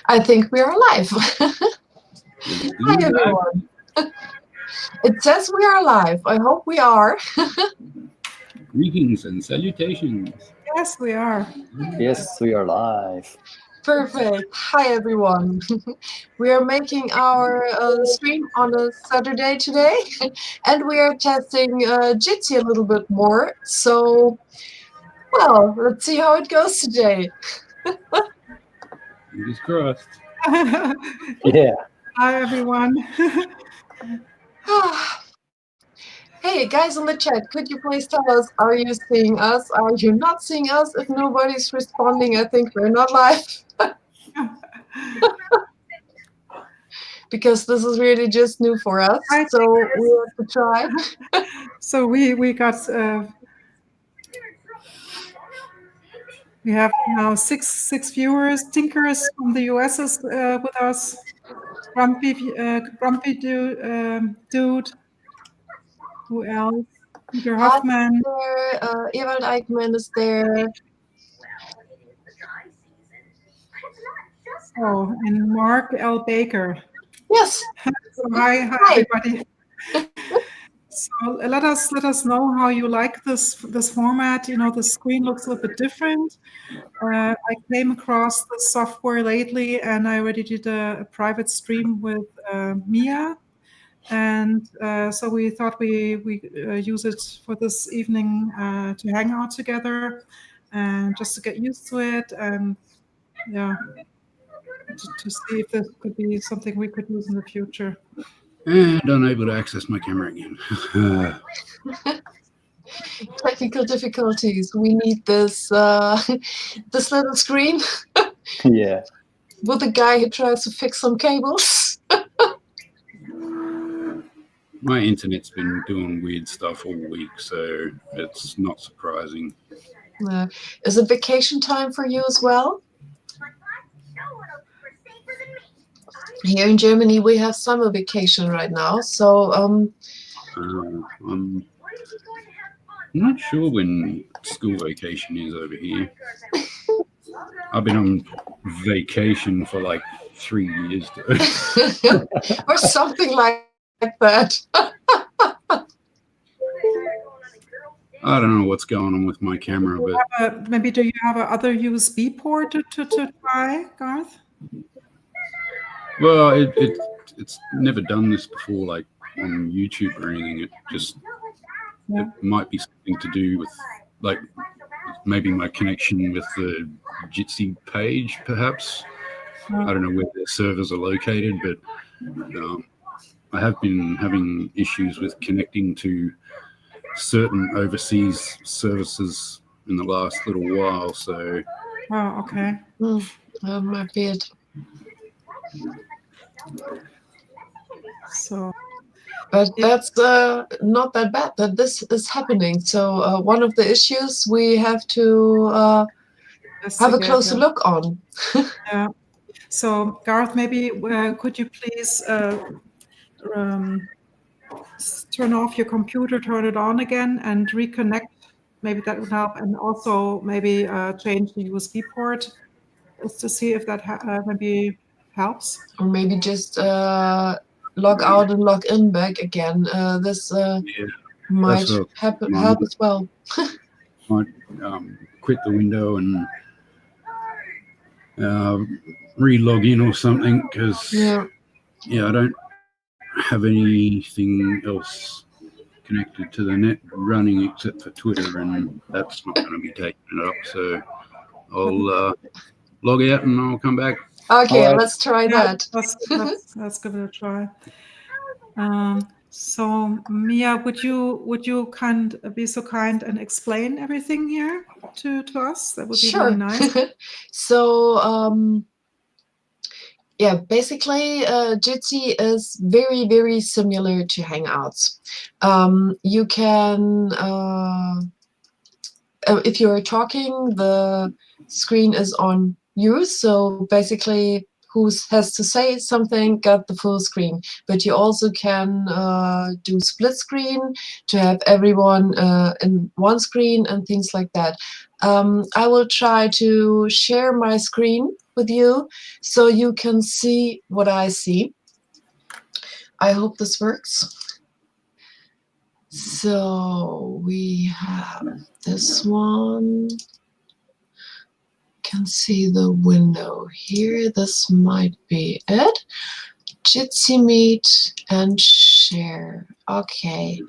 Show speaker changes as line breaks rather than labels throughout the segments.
I think we are live. Hi,
Live.
everyone. It says we are live. I hope we are.
Greetings and salutations.
Yes, we are.
Yes, we are live.
Perfect. Hi, everyone. We are making our stream on a Saturday today, and we are testing Jitsi a little bit more. So, well, let's see how it goes today.
Fingers crossed.
Yeah.
Hi, everyone.
Hey, guys in the chat, could you please tell us, are you seeing us? Are you not seeing us? If nobody's responding, I think we're not live. Because this is really just new for us,
Hi,
so we have to try.
So we got we have now six viewers. Tinkers from the US is with us. Grumpy dude. Who else? Peter
Hot
Hoffman.
is there, Ewald Eichmann is there.
Oh, and Mark L. Baker.
Yes.
So hi, everybody. So let us know how you like this format. You know, the screen looks a little bit different. I came across the software lately, and I already did a private stream with Mia, and so we thought we use it for this evening to hang out together, and just to get used to it, and yeah, to see if this could be something we could use in the future.
And unable to access my camera again.
Technical difficulties. We need this this little screen
Yeah.
with a guy who tries to fix some cables.
My internet's been doing weird stuff all week, so it's not surprising.
Is it vacation time for you as well? Here in Germany, we have summer vacation right now, so
I'm not sure when school vacation is over here. I've been on vacation for like 3 years, though.
or something like that.
I don't know what's going on with my camera, but
Maybe do you have a other USB port to try, Garth?
well, it's never done this before, like on YouTube or anything. It might be something to do with like maybe my connection with the Jitsi page, perhaps. I don't know where their servers are located, but I have been having issues with connecting to certain overseas services in the last little while. So,
Oh, okay.
My beard.
So,
but that's not that bad that this is happening. So one of the issues we have to have a closer look on.
Yeah. So Garth, maybe could you please turn off your computer, turn it on again, and reconnect? Maybe that would help, and also maybe change the USB port just to see if that maybe helps.
Or maybe just log out and log in back again. This might help as well.
Might quit the window and re-log in or something, because I don't have anything else connected to the net running except for Twitter, and that's not going to be taking it up. So I'll log out and I'll come back.
Okay, let's try that.
Let's give it a try. So Mia, would you be so kind and explain everything here to us? That would be really nice.
So yeah, basically Jitsi is very, very similar to Hangouts. You can if you're talking, the screen is on you, so basically who has to say something got the full screen. But you also can do split screen to have everyone in one screen and things like that. I will try to share my screen with you so you can see what I see. I hope this works. So we have this one. Can see the window here. This might be it. Jitsi Meet and share. Okay.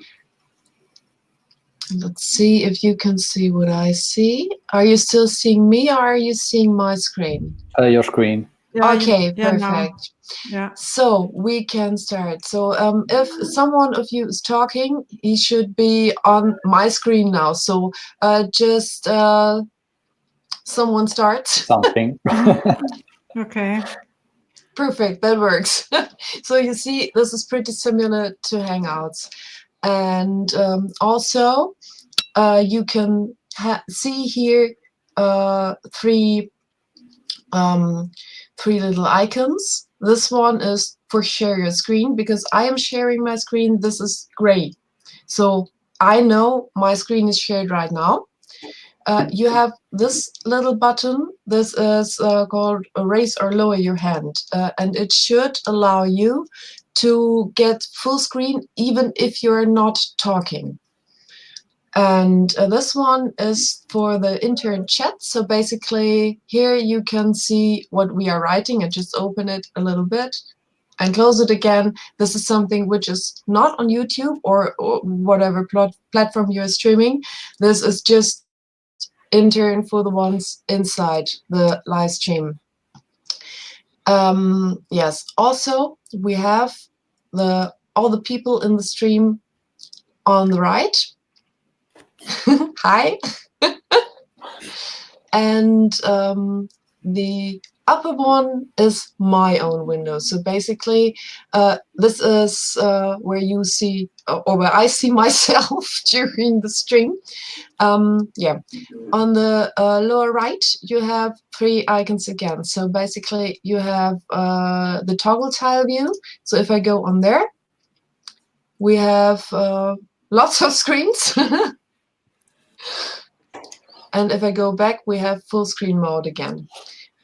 Let's see if you can see what I see. Are you still seeing me or are you seeing my screen?
Your screen.
Yeah,
Okay,
yeah,
perfect.
now. Yeah.
So we can start. So if someone of you is talking, he should be on my screen now. So just someone starts.
Something.
Okay.
Perfect, that works. So you see, this is pretty similar to Hangouts. And also, you can see here three little icons. This one is for share your screen because I am sharing my screen. This is gray. So I know my screen is shared right now. You have this little button. This is called raise or lower your hand. And it should allow you to get full screen even if you're not talking. And this one is for the intern chat. So basically here you can see what we are writing and just open it a little bit and close it again. This is something which is not on YouTube or whatever platform you're streaming. This is just intern for the ones inside the live stream. Yes, also we have all the people in the stream on the right. Hi. And the upper one is my own window. So basically, this is where you see, or where I see myself during the stream. Yeah. On the lower right, you have three icons again. So basically, you have the toggle tile view. So if I go on there, we have lots of screens. And if I go back, we have full screen mode again.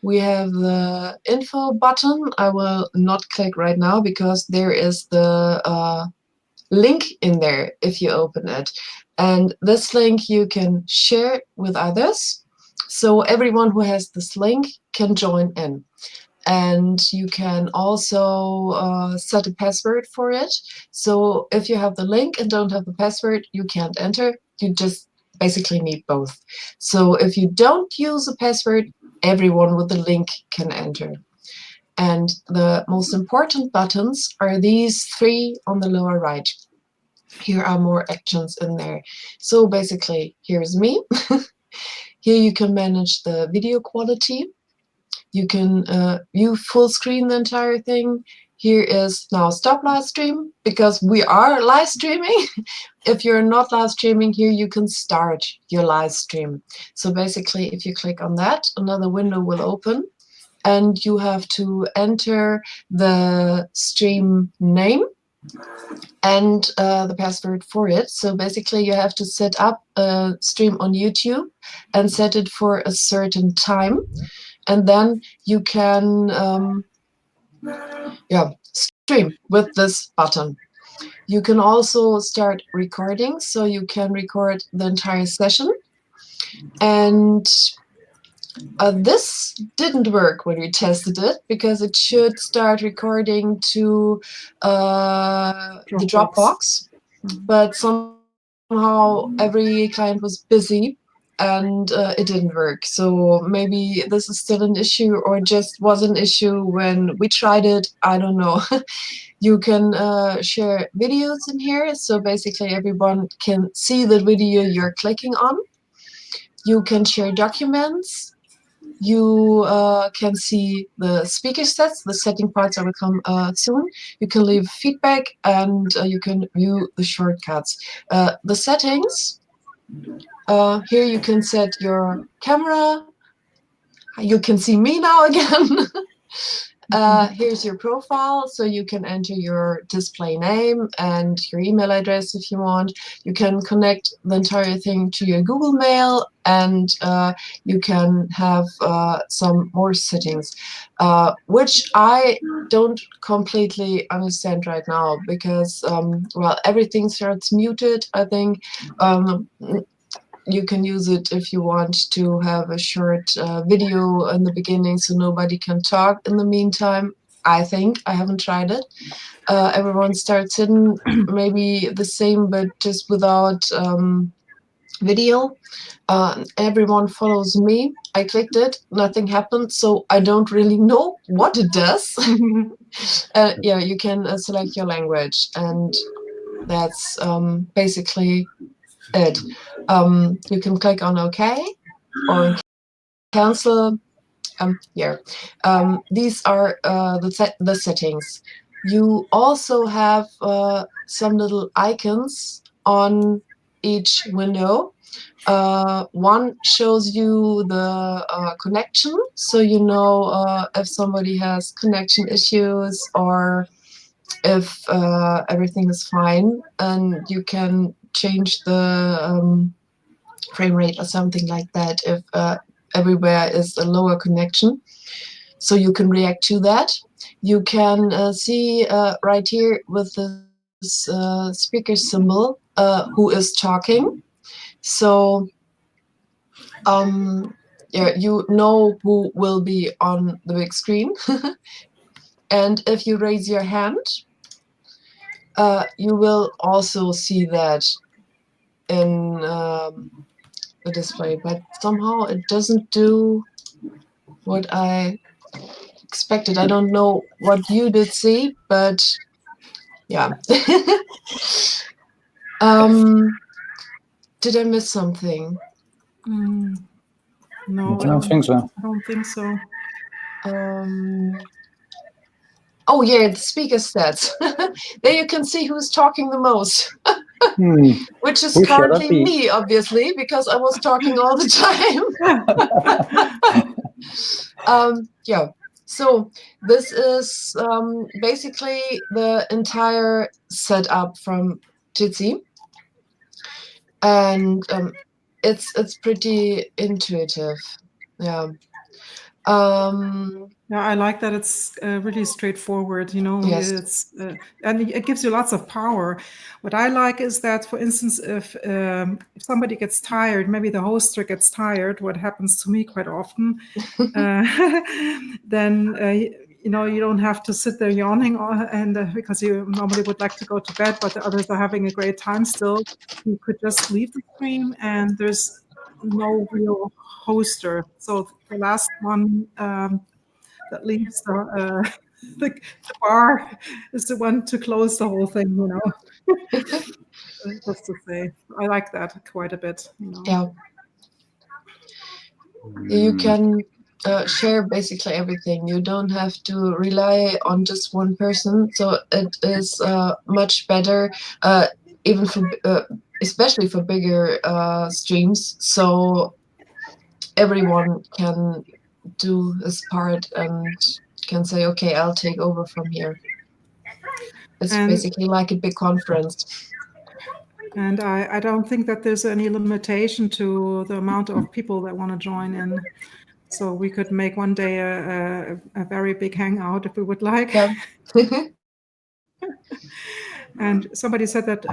We have the info button. I will not click right now because there is the link in there if you open it. And this link you can share with others. So everyone who has this link can join in. And you can also set a password for it. So if you have the link and don't have the password, you can't enter. You just basically need both. So if you don't use a password, everyone with the link can enter. And the most important buttons are these three on the lower right. Here are more actions in there. So basically, here's me. Here you can manage the video quality. You can view full screen the entire thing. Here is now stop live stream because we are live streaming. If you're not live streaming, here you can start your live stream. So basically, if you click on that, another window will open and you have to enter the stream name and the password for it. So basically, you have to set up a stream on YouTube and set it for a certain time. And then you can stream with this button. You can also start recording, so you can record the entire session. And this didn't work when we tested it because it should start recording to the Dropbox, but somehow every client was busy and it didn't work. So maybe this is still an issue or just was an issue when we tried it. I don't know. You can share videos in here. So basically everyone can see the video you're clicking on. You can share documents. You can see the speaker sets. The setting parts I will come soon. You can leave feedback and you can view the shortcuts. The settings, here you can set your camera. You can see me now again. Here's your profile, so you can enter your display name and your email address if you want. You can connect the entire thing to your Google Mail, and you can have some more settings, which I don't completely understand right now because, well, everything starts muted, I think. You can use it if you want to have a short video in the beginning so nobody can talk in the meantime. I think. I haven't tried it. Everyone starts in maybe the same, but just without video. Everyone follows me. I clicked it. Nothing happened. So I don't really know what it does. Yeah, you can select your language. And that's basically it. You can click on OK or cancel. Here. These are the settings. You also have some little icons on each window. One shows you the connection, so you know if somebody has connection issues or if everything is fine, and you can change the frame rate or something like that if everywhere is a lower connection, so you can react to that. You can see right here with this speaker symbol who is talking. So yeah, you know who will be on the big screen. And if you raise your hand, you will also see that in the display, but somehow it doesn't do what I expected. I don't know what you did see, but yeah. Did I miss something?
No,
I don't think so.
I don't think so.
Oh yeah, the speaker stats. There you can see who's talking the most. Which is
Who shall that
currently
be?
me, obviously, because I was talking all the time. Yeah. So this is basically the entire setup from Jitsi, and it's pretty intuitive. Yeah.
Yeah, I like that it's really straightforward, you know.
Yes.
It's and it gives you lots of power. What I like is that, for instance, if somebody gets tired, maybe the hoster gets tired, what happens to me quite often, then you know, you don't have to sit there yawning and because you normally would like to go to bed, but the others are having a great time still. You could just leave the screen, and there's no real hoster. So the last one that leaves the bar is the one to close the whole thing, you know. Just to say, I like that quite a bit, you know.
Yeah. You can share basically everything. You don't have to rely on just one person. So it is much better, even for especially for bigger streams. So everyone can do his part and can say, okay, I'll take over from here. It's basically like a big conference.
And I don't think that there's any limitation to the amount of people that want to join in. So we could make one day a very big hangout if we would like.
Yeah.
And somebody said that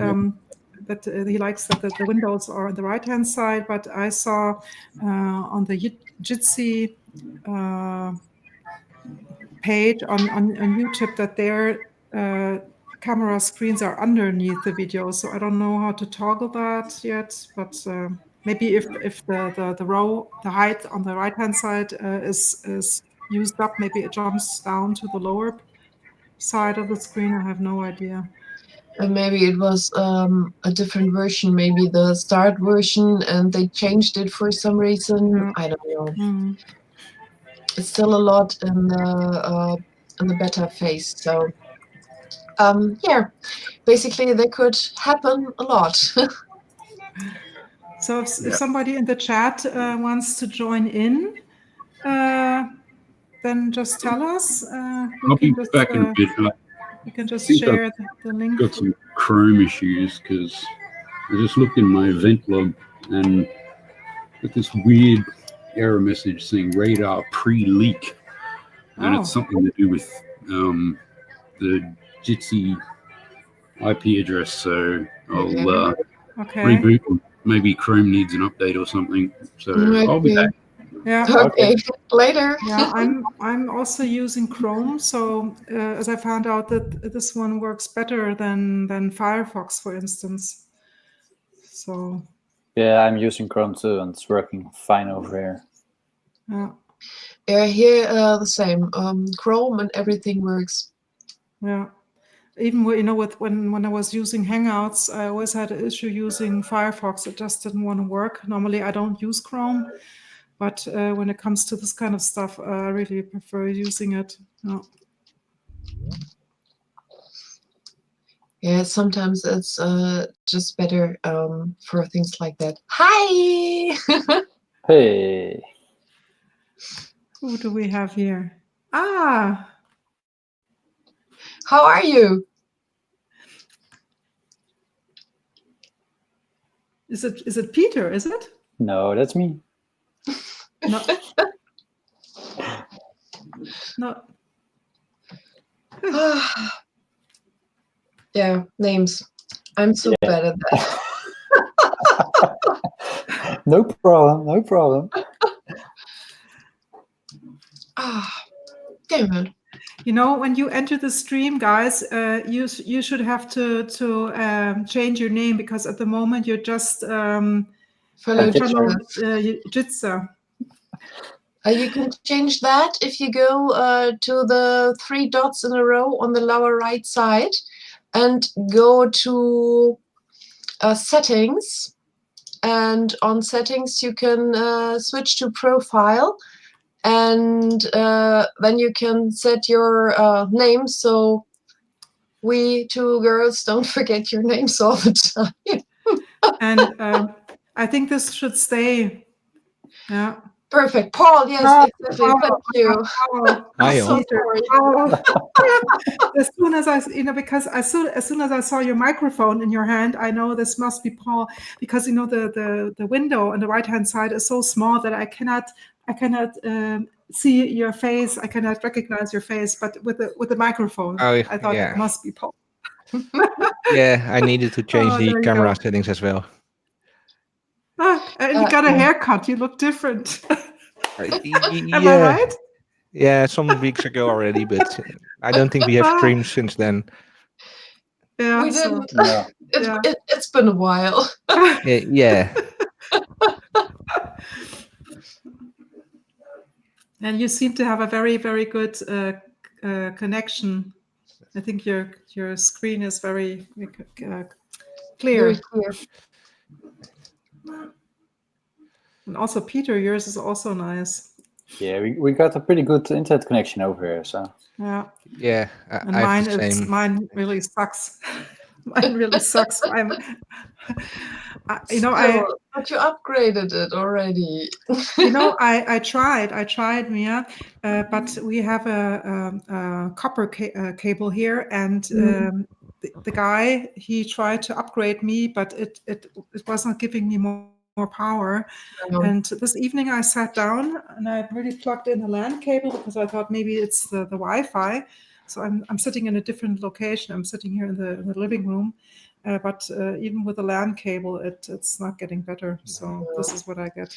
that he likes that the windows are on the right-hand side, but I saw on the Jitsi page on YouTube that their camera screens are underneath the video. So I don't know how to toggle that yet, but maybe if the row, the height on the right-hand side is used up, maybe it jumps down to the lower side of the screen. I have no idea.
And maybe it was a different version, maybe the start version, and they changed it for some reason.
Yeah.
I don't know. It's still a lot in the beta phase. So yeah, basically they could happen a lot.
So if somebody in the chat wants to join in, then just tell us.
I'll be back in a bit.
We can just
think
share the link.
Got some Chrome issues because I just looked in my event log and got this weird error message saying radar pre-leak, and it's something to do with the Jitsi IP address. So I'll reboot. Maybe Chrome needs an update or something. So I'll be back.
Yeah.
Okay. Later.
Yeah, I'm also using Chrome. So as I found out that this one works better than Firefox, for instance. So.
Yeah, I'm using Chrome too, and it's working fine over here.
Yeah.
Yeah, here the same. Chrome and everything works.
Yeah. Even when I was using Hangouts, I always had an issue using Firefox. It just didn't want to work. Normally, I don't use Chrome, but when it comes to this kind of stuff, I really prefer using it. Yeah.
Yeah, sometimes it's just better for things like that. Hi!
Hey!
Who do we have here? Ah!
How are you?
Is it Peter, is it?
No, that's me.
No. No.
Yeah, names. I'm so bad at that.
No problem, no problem.
Damn it.
You know, when you enter the stream, guys, you should have to change your name, because at the moment you're just
Follow
Jitsa.
You can change that if you go to the 3 dots in a row on the lower right side and go to settings. And on settings, you can switch to profile. And then you can set your name so we 2 girls don't forget your names all the time.
And I think this should stay. Yeah.
Perfect. Paul, yes, exactly. Thank you.
I'm
so sorry.
As soon as because as soon as I saw your microphone in your hand, I know this must be Paul, because the window on the right hand side is so small that I cannot see your face. I cannot recognize your face, but with the microphone, I thought it must be Paul.
Yeah, I needed to change the camera settings as well.
And you got a haircut. You look different.
Am
I right?
Yeah, some weeks ago already, but I don't think we have streamed since then.
Yeah,
we didn't.
No.
It's been a while.
Yeah.
And you seem to have a very, very good connection. I think your screen is very clear.
Very clear.
And also, Peter, yours is also nice.
Yeah, we got a pretty good internet connection over here, so.
Yeah,
and mine really sucks. Mine really sucks.
But you upgraded it already.
I tried, Mia, but we have a copper cable here, and the guy, he tried to upgrade me, but it was not giving me more power. And this evening I sat down and I really plugged in a LAN cable, because I thought maybe it's the Wi-Fi. So I'm sitting in a different location. I'm sitting here in the living room, but even with the LAN cable, it's not getting better. So this is what I get.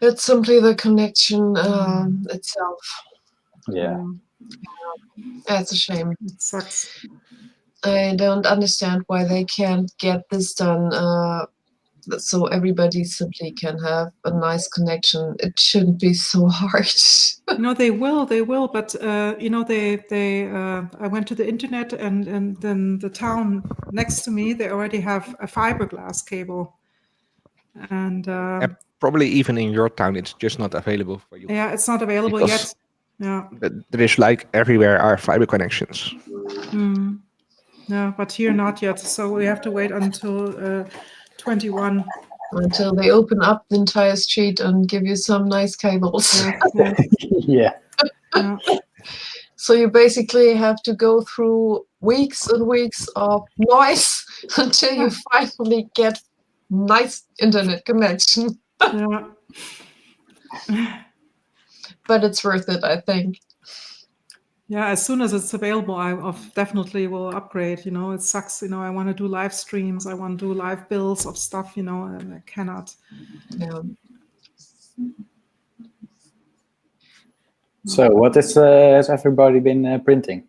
It's simply the connection itself.
Yeah.
That's a shame.
It sucks.
I don't understand why they can't get this done so everybody simply can have a nice connection. It shouldn't be so hard.
They will, but I went to the internet, and then the town next to me, they already have a fiberglass cable. And
probably even in your town, it's just not available for you.
Yeah, it's not available yet. Yeah.
There is everywhere are fiber connections.
Yeah, but here not yet. So we have to wait until 21.
until they open up the entire street and give you some nice cables.
Yes.
Yeah.
Yeah.
So you basically have to go through weeks and weeks of noise until you finally get nice internet connection.
Yeah.
But it's worth it, I think.
Yeah, as soon as it's available, definitely will upgrade. It sucks. I want to do live streams. I want to do live builds of stuff. And I cannot.
Yeah.
So what has everybody been printing?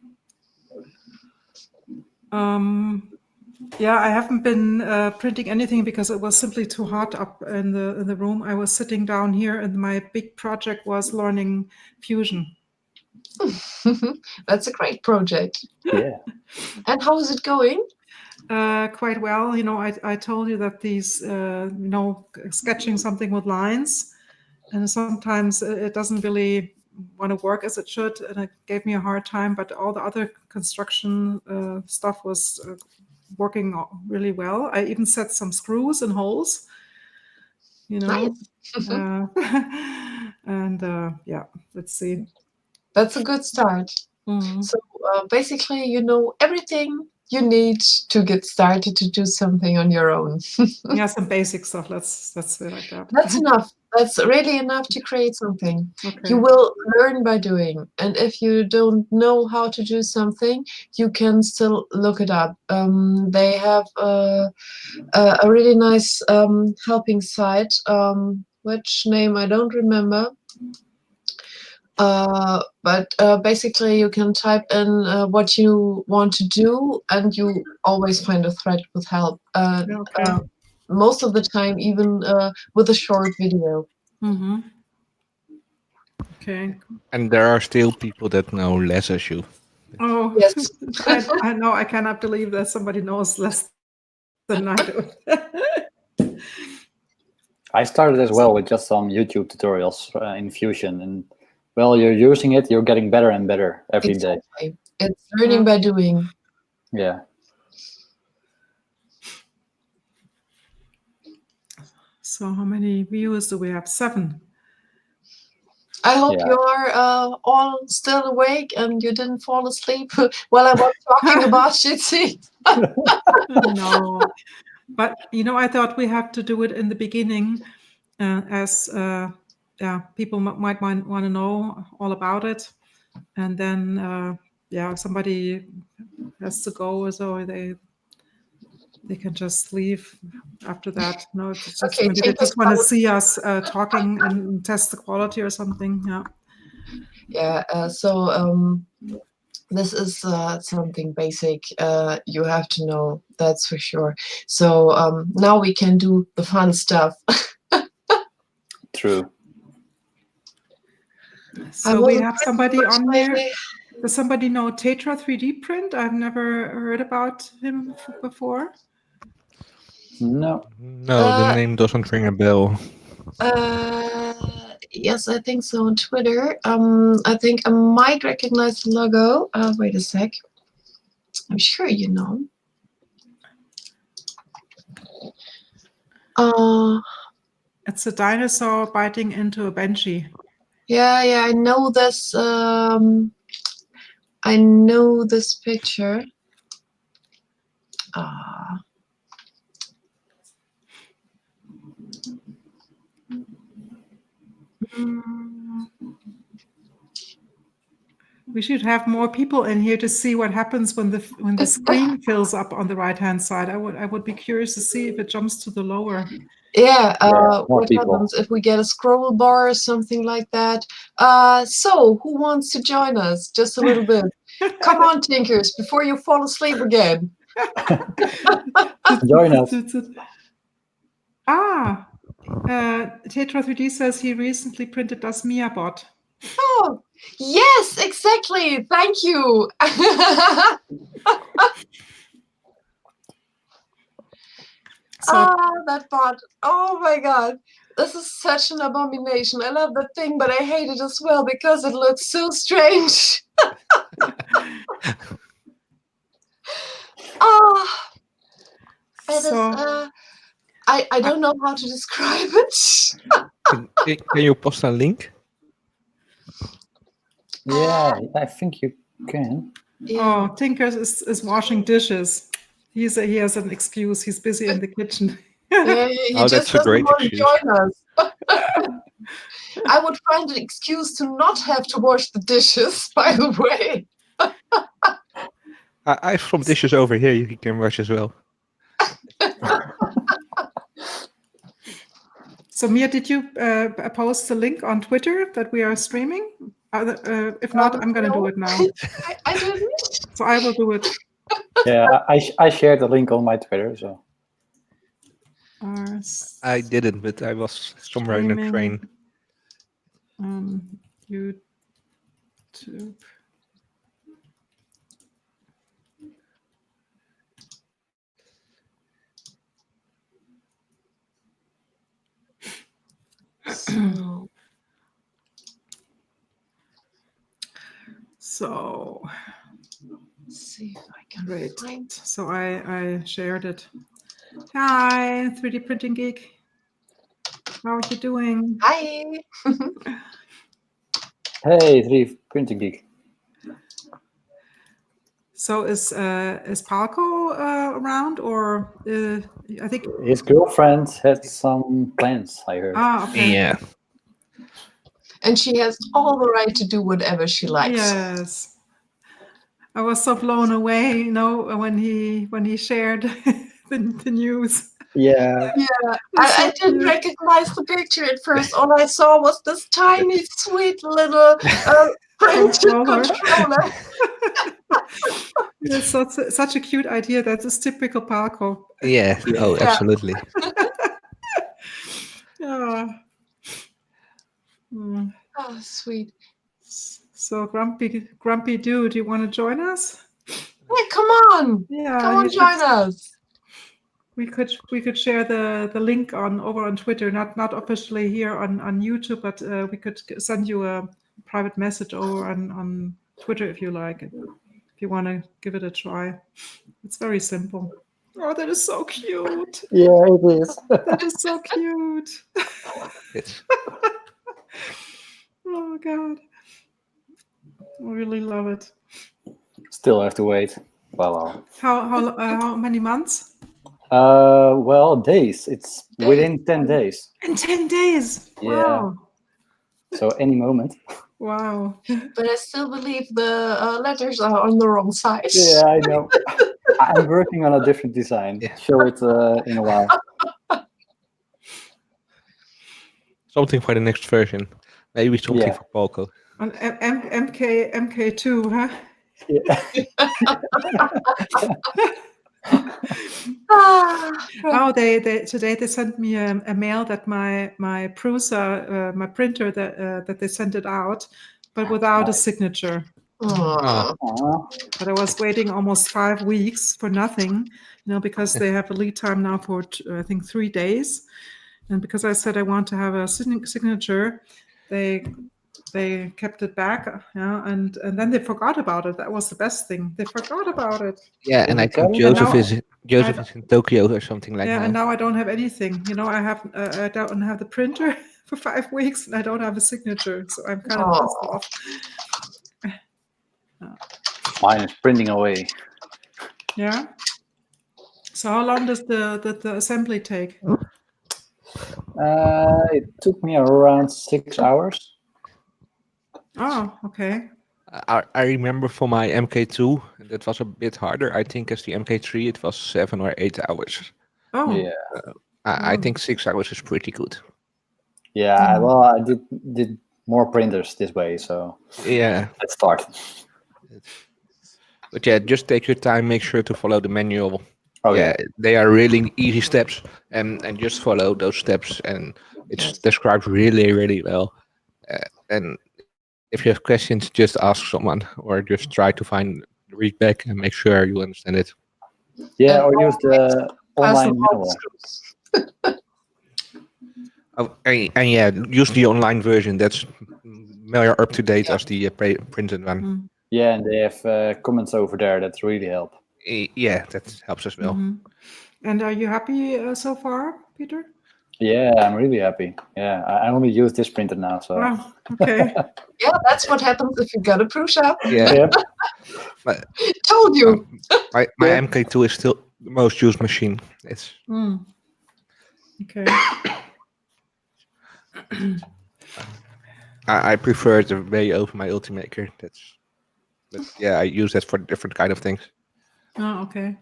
Yeah, I haven't been printing anything because it was simply too hot up in the room. I was sitting down here, and my big project was learning Fusion.
That's a great project.
Yeah.
And how is it going?
Quite well. I told you that these, sketching something with lines, and sometimes it doesn't really want to work as it should, and it gave me a hard time. But all the other construction stuff was working really well. I even set some screws and holes.
Nice.
And yeah, let's see.
That's a good start. So basically, you know everything you need to get started to do something on your own.
Yeah, some basic stuff. Let's say like that.
That's enough. That's really enough to create something.
Okay.
You will learn by doing. And if you don't know how to do something, you can still look it up. They have a really nice helping site, which name I don't remember. But basically you can type in what you want to do, and you always find a thread with help.
Okay.
Most of the time, even with a short video.
Mm-hmm. Okay.
And there are still people that know less as you.
Oh,
Yes.
I know. I cannot believe that somebody knows less than I do.
I started as well with just some YouTube tutorials in Fusion, and while you're using it, you're getting better and better every day.
Exactly. It's learning by doing.
Yeah.
So how many viewers do we have? 7.
I hope
Yeah.
you're all still awake and you didn't fall asleep while I was talking about Jitsi.
No. But, I thought we have to do it in the beginning as people might want to know all about it. And then, somebody has to go, so they can just leave after that. No, it's just
Okay,
maybe they
take
just
the
want to
call.
see us talking and test the quality or something. Yeah.
Yeah, this is something basic you have to know, that's for sure. So now we can do the fun stuff.
True.
So we have somebody
much
on here.
lately.
Does somebody know Tetra 3D print? I've never heard about him before.
No.
No, the name doesn't ring a bell.
Yes, I think so on Twitter. I think I might recognize the logo. Wait a sec. I'm sure you know.
It's a dinosaur biting into a banshee.
Yeah, I know this. I know this picture.
We should have more people in here to see what happens when the screen fills up on the right-hand side. I would be curious to see if it jumps to the lower.
Yeah,
more
what
people.
happens if we get a scroll bar or something like that? So, who wants to join us? Just a little bit. Come on, Tinkers, before you fall asleep again.
Join us.
Tetra 3D says he recently printed Das Mia bot.
Oh, yes, exactly. Thank you. That bot. Oh my god. This is such an abomination. I love that thing, but I hate it as well because it looks so strange. It is I don't know how to describe it.
Can you post a link?
Yeah, I think you can.
Oh, Tinker is washing dishes. He has an excuse. He's busy in the kitchen.
Yeah, he
Oh,
just
that's a
doesn't
great
want to
excuse.
join us. I would find an excuse to not have to wash the dishes, by the way.
I have some dishes over here you can wash as well.
So Mia, did you post the link on Twitter that we are streaming? If not, I'm going to do it now.
I didn't.
So I will do it.
Yeah, I shared the link on my Twitter. So
I didn't, but I was somewhere in a train.
YouTube. So
let's see if I can
great.
find.
So I shared it. Hi, 3D Printing Geek. How are you doing?
Hi.
hey, 3D Printing Geek.
So is Palco around, or I think
His girlfriend had some plans, I heard.
okay.
Yeah.
And she has all the right to do whatever she likes.
Yes. I was so blown away, when he shared the news.
Yeah.
Yeah, I didn't recognize the picture at first. All I saw was this tiny, sweet little printed controller.
It's such a cute idea. That is typical Palco.
Yeah. Oh, absolutely.
Yeah.
Oh, sweet.
So grumpy dude, you want to join us?
Yeah, come on.
Yeah,
come on, join us.
We could share the link over on Twitter, not officially here on YouTube, but we could send you a private message over on Twitter if you like it. If you want to give it a try. It's very simple. Oh, that is so cute.
Yeah, it is.
That is so cute.
It's
Oh God. I really love it.
Still have to wait. Well.
How many months?
Well, days. It's within 10 days.
In 10 days.
Yeah.
Wow.
So any moment.
Wow.
But I still believe the letters are on the wrong side.
Yeah, I know. I'm working on a different design.
Yeah.
Show it in a while.
something for the next version. Maybe something for Palco.
On MK2, huh?
Yeah.
Oh, they today they sent me a mail that my Prusa, my printer that they sent it out, but without a signature. But I was waiting almost 5 weeks for nothing, because they have a lead time now for I think 3 days, and because I said I want to have a signature, they kept it back, and then they forgot about it. That was the best thing. They forgot about it.
Yeah, and I think Joseph is in Tokyo or something like that.
Yeah, and now I don't have anything. I don't have the printer for 5 weeks, and I don't have a signature, so I'm kind of pissed off.
Mine is printing away.
Yeah. So how long does the assembly take?
It took me around 6 hours.
Oh, okay.
I remember for my MK2, that was a bit harder. I think as the MK3, it was 7 or 8 hours.
Oh.
Yeah.
I think 6 hours is pretty good.
Yeah, well, I did more printers this way, so
yeah.
Let's start.
But yeah, just take your time, make sure to follow the manual.
Oh yeah.
They are really easy steps, and just follow those steps, and it's described really, really well. And if you have questions, just ask someone, or just try to read back and make sure you understand it.
Yeah, or use the online manual.
And yeah, use the online version. That's more up to date as the printed one.
Yeah, and they have comments over there that really help.
Yeah, that helps as well.
And are you happy so far? Peter?
Yeah, I'm really happy. Yeah, I only use this printer now, so
Oh, okay.
Yeah, that's what happens if you got a proof shop.
Yeah.
yeah.
But
Told you.
my
Yeah.
MK2 is still the most used machine. It's
Mm. Okay.
I prefer it way over my Ultimaker. But yeah, I use that for different kind of things.
Oh, okay.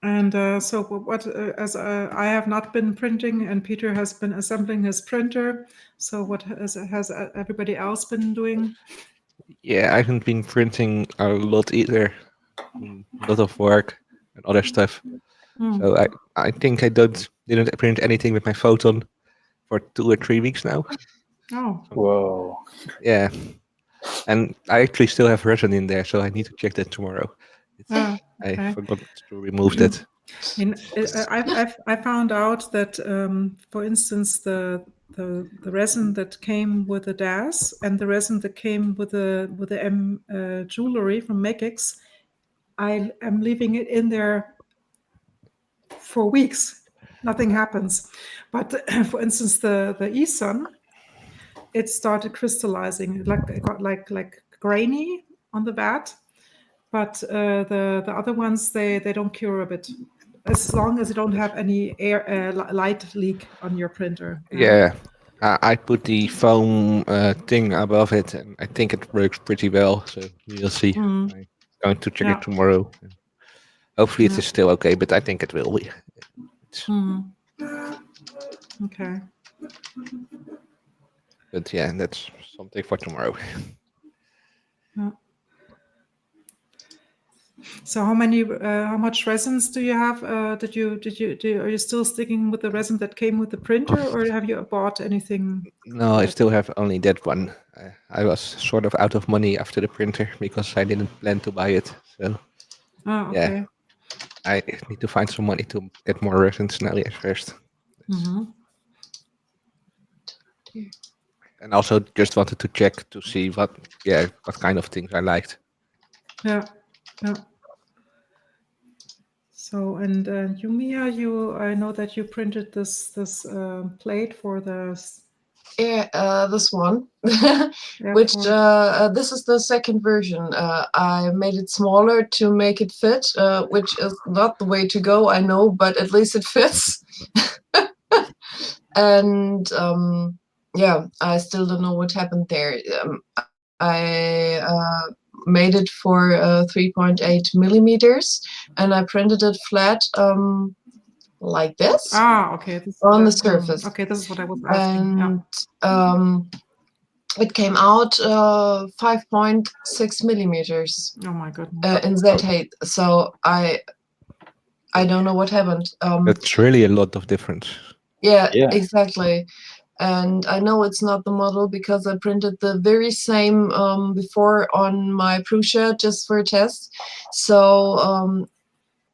And so what, as I have not been printing and Peter has been assembling his printer, so what has everybody else been doing?
Yeah, I haven't been printing a lot either. A lot of work and other stuff.
Mm.
So I think I didn't print anything with my photon for 2 or 3 weeks now.
Oh,
Whoa.
Yeah. And I actually still have resin in there, so I need to check that tomorrow. I
okay.
forgot to remove that.
I found out that, for instance, the resin that came with the DAS and the resin that came with the jewelry from Mekex, I am leaving it in there for weeks. Nothing happens. But for instance, the eSun, it started crystallizing. It got like grainy on the vat. But the other ones, they don't cure a bit, as long as you don't have any air light leak on your printer.
Yeah. I put the foam thing above it, and I think it works pretty well. So we'll see.
Mm.
I'm going to check
Yeah.
it tomorrow. Hopefully it
Yeah.
is still okay, but I think it will be.
Mm. Okay.
But yeah, that's something for tomorrow.
Yeah. So how much resins do you have? Are you still sticking with the resin that came with the printer, or have you bought anything?
No, I still have only that one. I was sort of out of money after the printer because I didn't plan to buy it. So
Oh,
yeah,
okay.
I need to find some money to get more resins now at first.
Mm-hmm.
And also just wanted to check to see what kind of things I liked.
Yeah. Yeah. So, and Yumiya, I know that you printed this plate for the
Yeah, this one,
yeah,
which
for,
this is the second version. I made it smaller to make it fit, which is not the way to go, I know, but at least it fits. And yeah, I still don't know what happened there. I made it for 3.8 millimeters, and I printed it flat like this
okay, this
on the surface.
okay, this is what I was asking.
And it came out 5.6 millimeters
Yeah. Oh my goodness.
in that height. So I don't know what happened.
That's really a lot of difference.
Yeah,
Yeah.
exactly. And I know it's not the model because I printed the very same before on my Prusa just for a test. So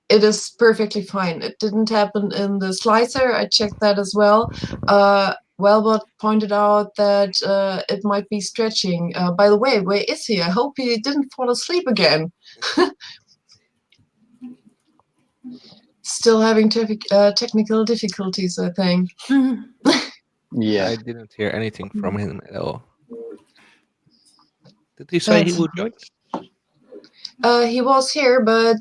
it is perfectly fine. It didn't happen in the slicer. I checked that as well. Wellbot pointed out that it might be stretching. By the way, where is he? I hope he didn't fall asleep again. Still having technical difficulties, I think.
Yeah.
I didn't hear anything from him at all. Did he say he would join?
He was here, but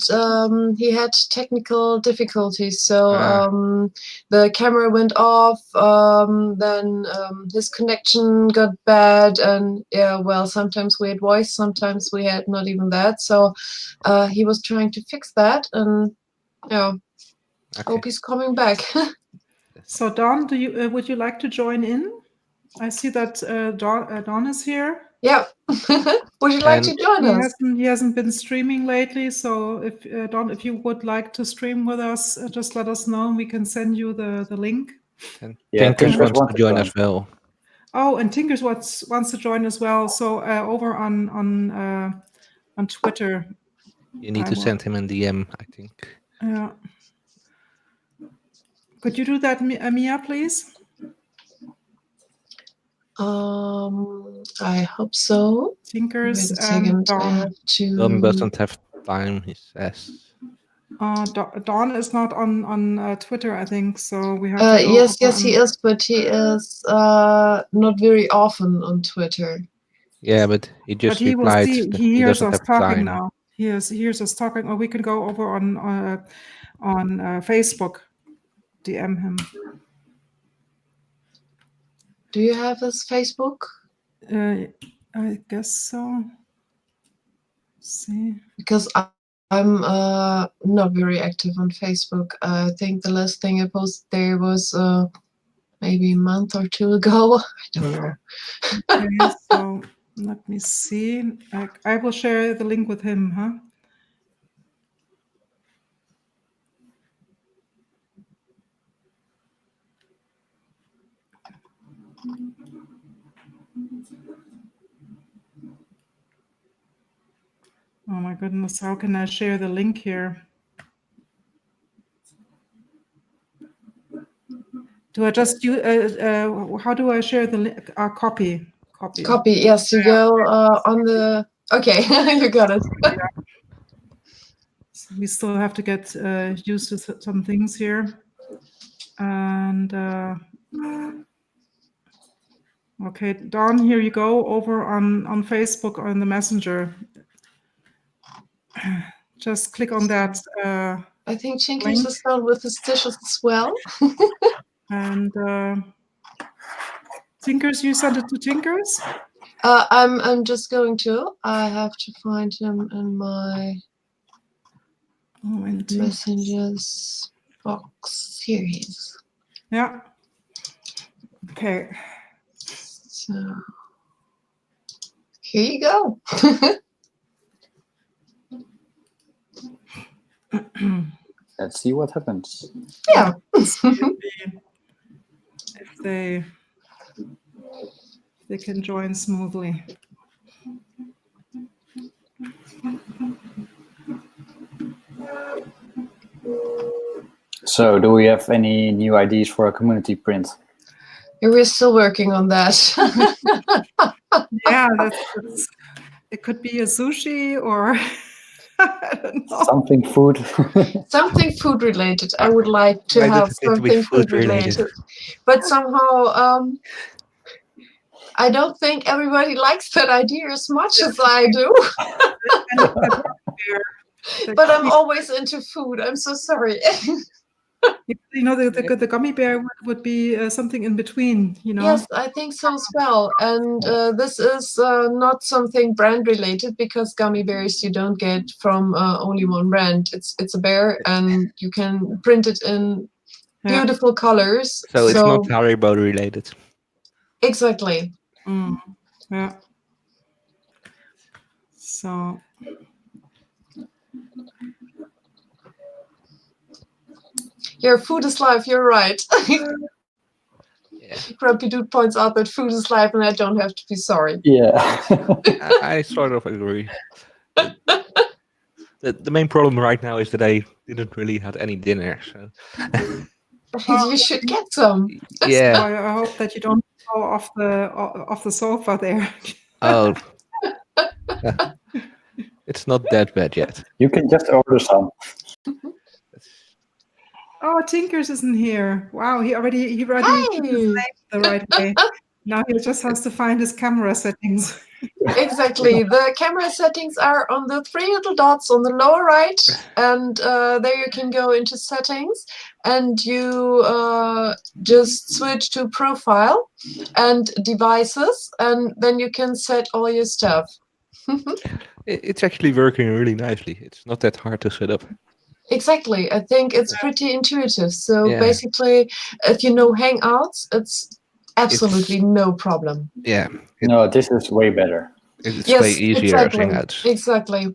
he had technical difficulties. So the camera went off. Then his connection got bad, and yeah, well, sometimes we had voice, sometimes we had not even that. So he was trying to fix that, and yeah, hope he's coming back.
So Dawn, would you like to join in? I see that Dawn is here.
Yeah, would you like to join us?
He hasn't been streaming lately, so if Dawn, if you would like to stream with us, just let us know and we can send you the link.
And
Yeah,
Tinkers
Tinkers
wants to join as well.
Oh, and Tinkers wants to join as well. So over on Twitter.
You need to send him a DM, I think.
Yeah. Could you do that, Mia, please?
I hope so.
Tinkers
Wait a second. I
Dawn.
have to.
Don doesn't have time, he says.
Dawn is not on Twitter, I think. So we have to go
yes,
over
he is, but he is not very often on Twitter.
Yeah, but he
But
just
he will
replied
see.
that
He
he
hears
doesn't
us
have
talking
time.
now. He hears us talking, or we can go over on Facebook, DM him.
Do you have his Facebook?
I guess so. See.
Because I'm not very active on Facebook. I think the last thing I posted there was maybe a month or two ago. I don't know.
Okay, so let me see. I will share the link with him, huh? Oh my goodness, how can I share the link here? Do I just do? How do I share the link? Copy.
Copy. Yes, you go on the. Okay, you got it.
So we still have to get used to some things here, and okay, Dawn, here you go over on Facebook or in the Messenger. Just click on that.
I think Chinkers
Link.
is done with his dishes as well.
And Tinkers, you sent it to Tinkers?
I'm just going to. I have to find him in my messages box. Here he is.
Yeah. Okay.
So here you go.
Let's see what happens.
Yeah.
If they can join smoothly.
So, do we have any new ideas for a community print?
We're still working on that.
Yeah, that's it could be a sushi or I don't know.
Something food.
Something food related. I would like to
Why
have
does it have to be
something
food
food related.
related?
But somehow I don't think everybody likes that idea as much as I do. But I'm always into food. I'm so sorry.
You know, the gummy bear would be something in between, you know?
Yes, I think so as well. And this is not something brand related because gummy bears you don't get from only one brand. It's a bear and you can print it in beautiful colors.
So it's not Haribo related.
Exactly.
Yeah. So.
Your food is life, you're right.
Yeah.
Grumpy Dude points out that food is life and I don't have to be sorry.
Yeah.
I sort of agree. The main problem right now is that I didn't really have any dinner. So
You should get some.
Yeah.
So I hope that you don't fall off the sofa there.
Oh. It's not that bad yet.
You can just order some.
Oh, Tinkers isn't here. Wow, he already put his name the right way. Now he just has to find his camera settings.
Exactly. The camera settings are on the three little dots on the lower right, and there you can go into settings, and you just switch to profile and devices, and then you can set all your stuff.
It's actually working really nicely. It's not that hard to set up.
Exactly. I think it's pretty intuitive. So
Yeah.
basically, if you know Hangouts, it's absolutely no problem.
Yeah.
No, this is way better.
It's
Yes,
way easier
exactly.
as Hangouts.
Exactly.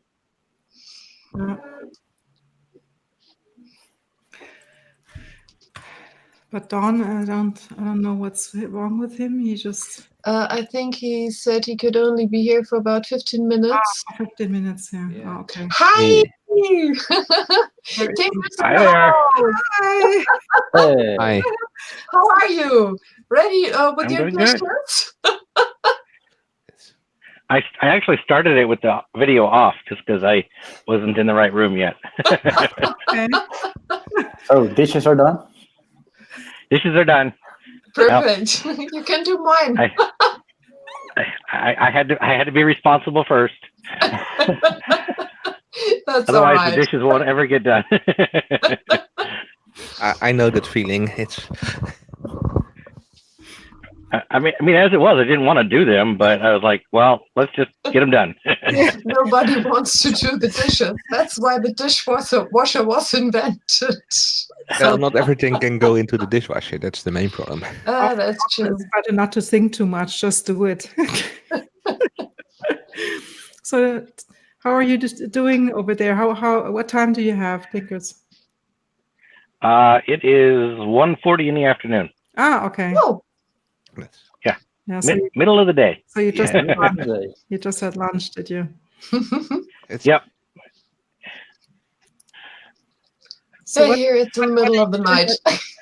But Don, I don't know what's wrong with him. He just.
I think he said he could only be here for about 15 minutes.
15 minutes, yeah.
Yeah.
Oh, okay.
Hi!
Hi there.
Hi!
Hey.
Hi.
How are you? Ready with
I'm
your
doing good.
questions?
I actually started it with the video off just because I wasn't in the right room yet.
Okay.
So dishes are done.
Dishes are done.
Perfect. You can do mine.
I had to be responsible first.
That's all
Otherwise, the
right.
dishes won't ever get done.
I know that feeling. It's
I mean, as it was, I didn't want to do them, but I was like, well, let's just get them done.
Nobody wants to do the dishes. That's why the dishwasher was invented.
well, not everything can go into the dishwasher. That's the main problem.
That's true.
It's better not to think too much. Just do it. So, how are you just doing over there? What time do you have, Tinkers?
It is 1:40 in the afternoon.
Ah, okay.
Oh,
Yeah. So,
Middle of the day.
so you just
Yeah.
had lunch. You just had lunch, did you?
It's
Yep.
So
so here it's the middle of the night.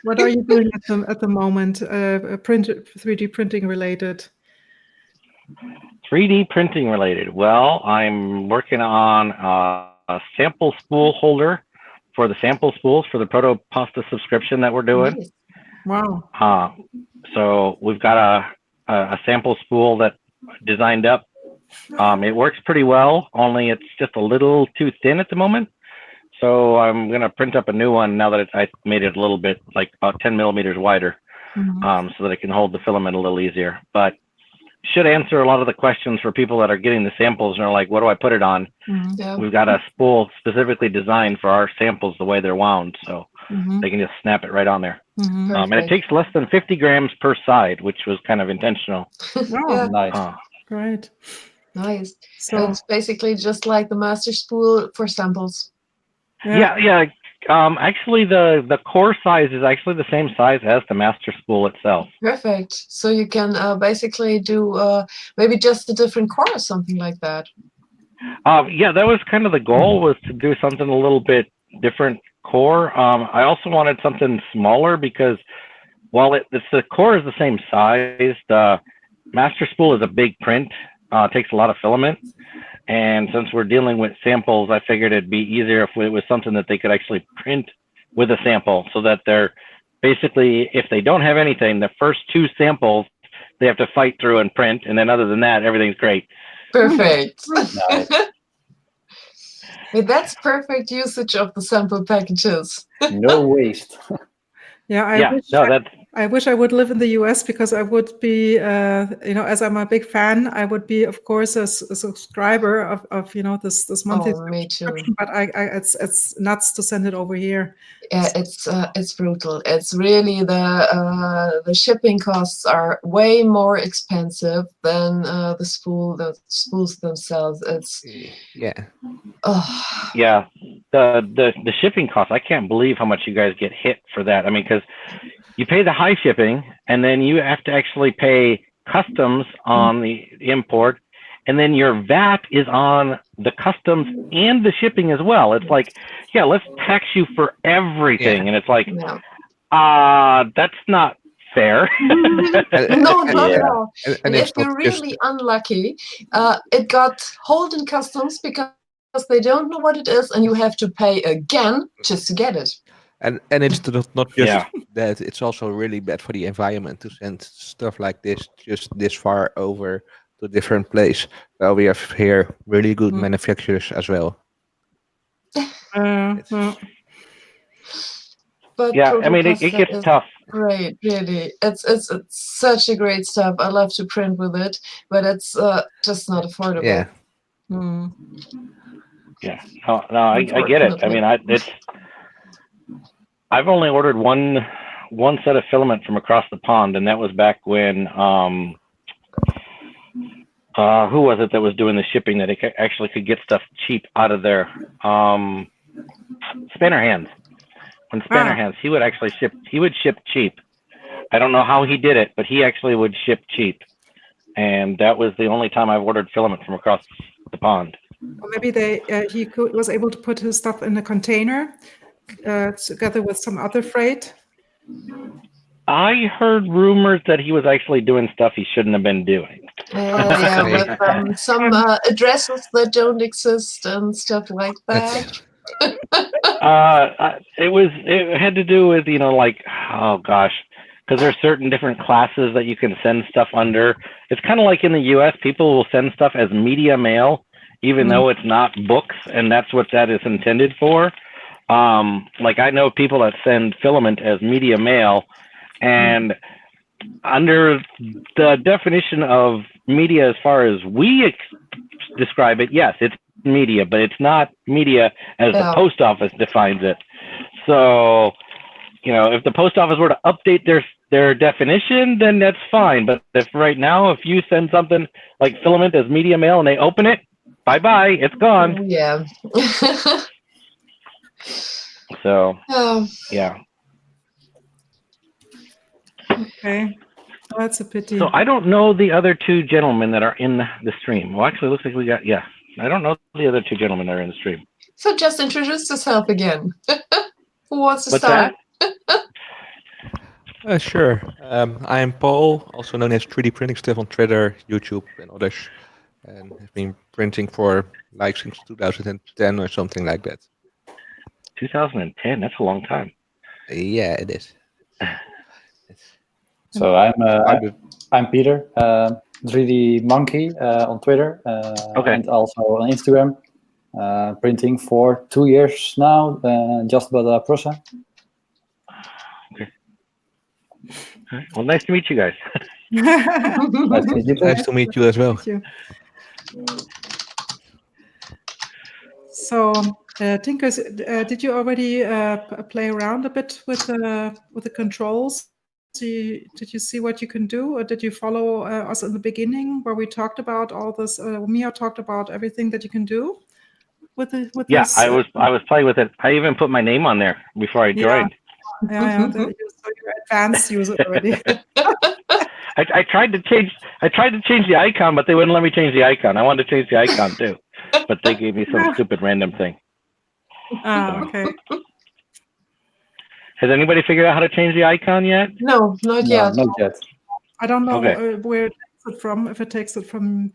what are you doing at the moment? 3D printing related.
3D printing related. Well, I'm working on a sample spool holder for the sample spools for the Proto Pasta subscription that we're doing.
Nice.
Wow.
So we've got a sample spool that designed up. It works pretty well, only it's just a little too thin at the moment. So I'm going to print up a new one now that I made it a little bit, like about 10 millimeters wider, so that it can hold the filament a little easier. But should answer a lot of the questions for people that are getting the samples and are like, what do I put it on?
Yeah.
We've got a spool specifically designed for our samples the way they're wound, so they can just snap it right on there. And it takes less than 50 grams per side, which was kind of intentional.
Oh,
Nice.
great.
Nice.
So
It's basically just like the master spool for samples.
Yeah. Actually, the core size is actually the same size as the master spool itself.
Perfect. So you can basically do maybe just a different core or something like that.
Yeah, that was kind of the goal, was to do something a little bit different core. I also wanted something smaller because while the core is the same size, the master spool is a big print. Takes a lot of filament. And since we're dealing with samples, I figured it'd be easier if it was something that they could actually print with a sample, so that they're basically, if they don't have anything, the first two samples they have to fight through and print. And then other than that, everything's great.
Perfect.
Nice.
Hey, that's perfect usage of the sample packages.
No waste.
I wish I would live in the US, because I would be, as I'm a big fan, I would be, of course, a subscriber of this monthly
Me too.
subscription. But it's nuts to send it over here.
Yeah, it's brutal. It's really the shipping costs are way more expensive than the spools themselves. It's
the shipping costs. I can't believe how much you guys get hit for that. I mean, because you pay the high shipping, and then you have to actually pay customs on the import, and then your VAT is on the customs and the shipping as well. It's like, yeah, let's tax you for everything, and it's like, that's not fair.
No, not at all.
And
if you're really unlucky, it got hold in customs because they don't know what it is, and you have to pay again just to get it.
And it's not just that, it's also really bad for the environment to send stuff like this just this far over to a different place. Well, we have here really good manufacturers as well.
But
I mean, it gets tough.
Great, really. It's such a great stuff. I love to print with it, but it's just not affordable.
Yeah.
Yeah. No, I get it. I mean, I've only ordered one set of filament from across the pond, and that was back when who was it that was doing the shipping that actually could get stuff cheap out of there? Spanner Hands. When Spanner Hands, he would actually ship. He would ship cheap. I don't know how he did it, but he actually would ship cheap, and that was the only time I've ordered filament from across the pond.
Or maybe he was able to put his stuff in a container together with some other freight.
I heard rumors that he was actually doing stuff he shouldn't have been doing.
Yeah,
Okay.
with some addresses that don't exist and stuff like that.
It had to do with, like, oh gosh, because there's certain different classes that you can send stuff under. It's kind of like in the US, people will send stuff as media mail, even though it's not books, and that's what that is intended for. Like, I know people that send filament as media mail, and under the definition of media as far as we describe it, yes, it's media, but it's not media as the
Yeah.
post office defines it. So, if the post office were to update their definition, then that's fine. But if right now, if you send something like filament as media mail and they open it, bye-bye, it's gone.
Yeah.
So,
Oh,
yeah.
Okay. Oh, that's a pity.
So I don't know the other two gentlemen that are in the stream. Well, actually, it looks like we got, yeah. I don't know the other two gentlemen that are in the stream.
so just introduce yourself again. Who wants to
What's
start?
that?
Sure. I am Paul, also known as 3D Printing Stuff on Twitter, YouTube, and others, and have been printing for like since 2010 or something like that.
2010. That's a long time.
Yeah, it is.
So I'm Peter, 3D Monkey on Twitter,
Okay.
and also on Instagram. Printing for 2 years now, just about a process.
Okay. All right. Well, nice to meet you guys.
Nice to meet you too.
Nice to meet you as well.
Thank you. So, Tinkers, did you already play around a bit with the controls? Did you see what you can do, or did you follow us in the beginning where we talked about all this? Mia talked about everything that you can do with
Yeah,
this.
I was playing with it. I even put my name on there before I joined.
Yeah, so you're advanced user already.
I tried to change the icon, but they wouldn't let me change the icon. I wanted to change the icon too, but they gave me some stupid random thing.
Okay.
Has anybody figured out how to change the icon yet?
No, not
No,
yet.
not yet.
I don't know
Okay.
where it takes it from. If it takes it from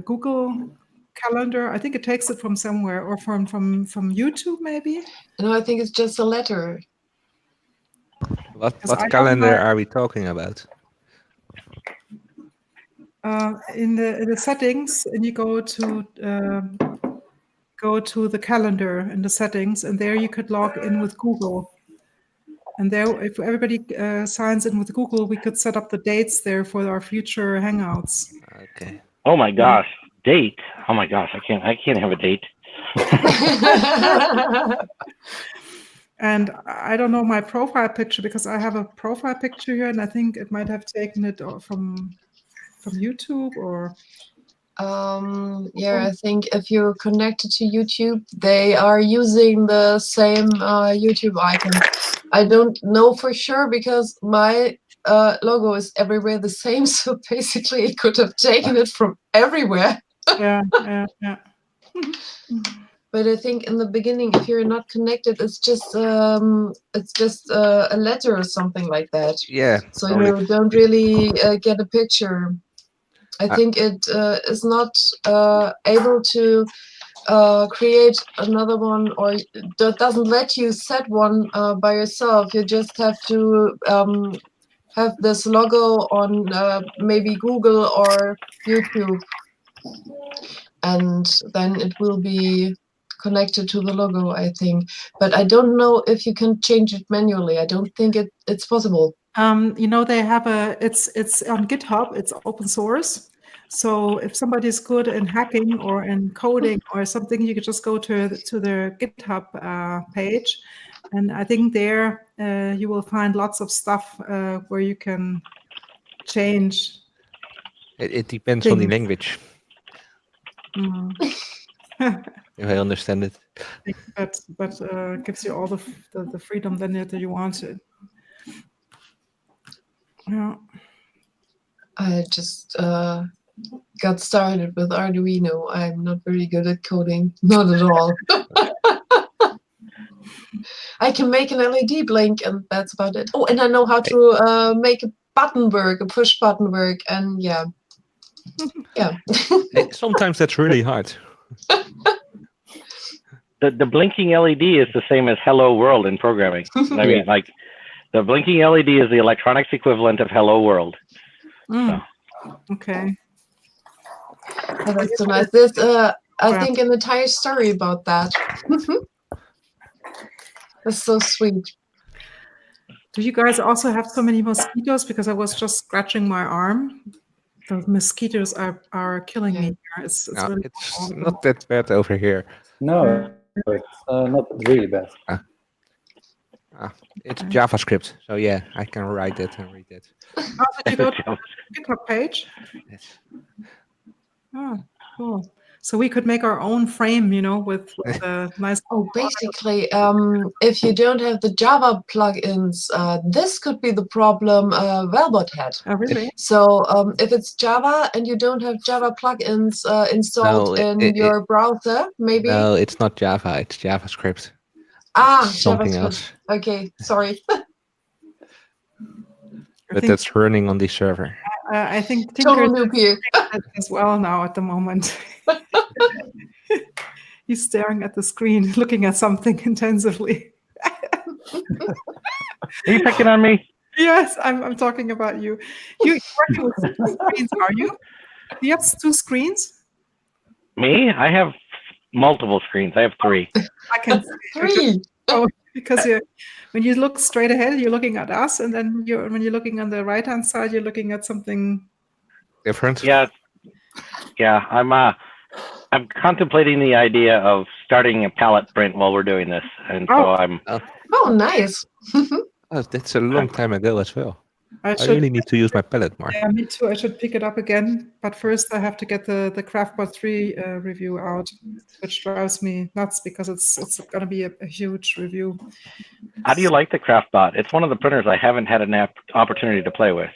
Google Calendar, I think it takes it from somewhere, or from YouTube maybe.
No, I think it's just a letter.
What
I don't
calendar
know.
are we talking about?
In the settings, and you go to the calendar in the settings, and there you could log in with Google. And there, if everybody signs in with Google, we could set up the dates there for our future Hangouts.
Okay.
Oh my gosh, date! Oh my gosh, I can't have a date.
And I don't know my profile picture, because I have a profile picture here, and I think it might have taken it from YouTube or.
Yeah, I think if you're connected to YouTube, they are using the same YouTube icon. I don't know for sure because my logo is everywhere the same, so basically it could have taken it from everywhere.
Yeah.
But I think in the beginning, if you're not connected, it's just a letter or something like that.
Yeah.
So
probably.
you don't really get a picture. I think it is not able to create another one, or doesn't let you set one by yourself. You just have to have this logo on maybe Google or YouTube, and then it will be connected to the logo, I think. But I don't know if you can change it manually. I don't think it's possible.
They have it's on GitHub, it's open source. So if somebody's good in hacking or in coding or something, you could just go to their GitHub page. And I think there you will find lots of stuff where you can change.
It depends on the language, if I understand it.
But gives you all the freedom then that you want it. Yeah.
I just got started with Arduino. I'm not very good at coding, not at all. I can make an LED blink, and that's about it. Oh, and I know how to make a button work, a push button work, and yeah.
Sometimes that's really hard.
The blinking LED is the same as hello world in programming. I mean, like the blinking LED is the electronics equivalent of hello world.
Mm. Okay.
Oh, that's so nice. There's I think an entire story about that. That's so sweet.
Do you guys also have so many mosquitoes? Because I was just scratching my arm. The mosquitoes are killing me here. It's really
it's not that bad over here.
No, it's not really bad.
It's JavaScript, so yeah, I can write it and read it.
Oh, did you go to the GitHub page?
Yes.
Oh, cool. So we could make our own frame, with a nice.
Oh, basically, if you don't have the Java plugins, this could be the problem Velbot had.
Oh, really?
So if it's Java and you don't have Java plugins installed in your browser, maybe.
No, it's not Java. It's JavaScript.
Something
JavaScript.
else. Okay, sorry.
But that's running on the server.
I think
Total
Tinker
noob here.
as well now at the moment. He's staring at the screen, looking at something intensively.
Are you picking on me?
Yes, I'm talking about you. You're working with 2 screens, are you? Do you have 2 screens?
Me? I have multiple screens. I have 3.
I can see.
3.
Because when you look straight ahead, you're looking at us, and then when you're looking on the right-hand side, you're looking at something
different.
Yeah. I'm contemplating the idea of starting a palette print while we're doing this, and so I'm.
Oh, nice.
That's a long time ago as well. I
should
really need to use my palette more.
Yeah, me too. I should pick it up again, but first I have to get the CraftBot 3 review out, which drives me nuts because it's going to be a huge review.
How do you like the CraftBot? It's one of the printers I haven't had an opportunity to play with.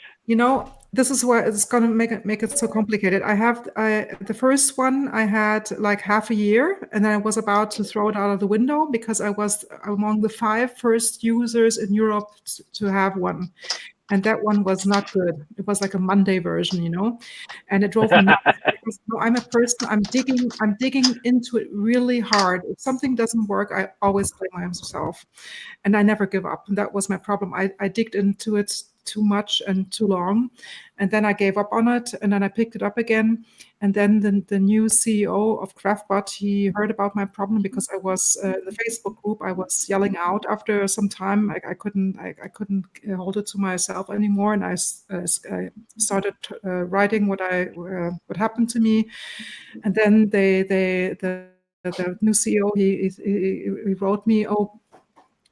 This is why it's going to make it so complicated. The first one I had like half a year, and I was about to throw it out of the window because I was among the 5 first users in Europe to have one. And that one was not good. It was like a Monday version, and it drove me nuts. Because, I'm a person. I'm digging into it really hard. If something doesn't work, I always blame myself, and I never give up. And that was my problem. I digged into it too much and too long, and then I gave up on it, and then I picked it up again. And then the new CEO of CraftBot, he heard about my problem because I was in the Facebook group. I was yelling out after some time. I couldn't hold it to myself anymore, and I started writing what happened to me. And then the new CEO he wrote me, "Oh,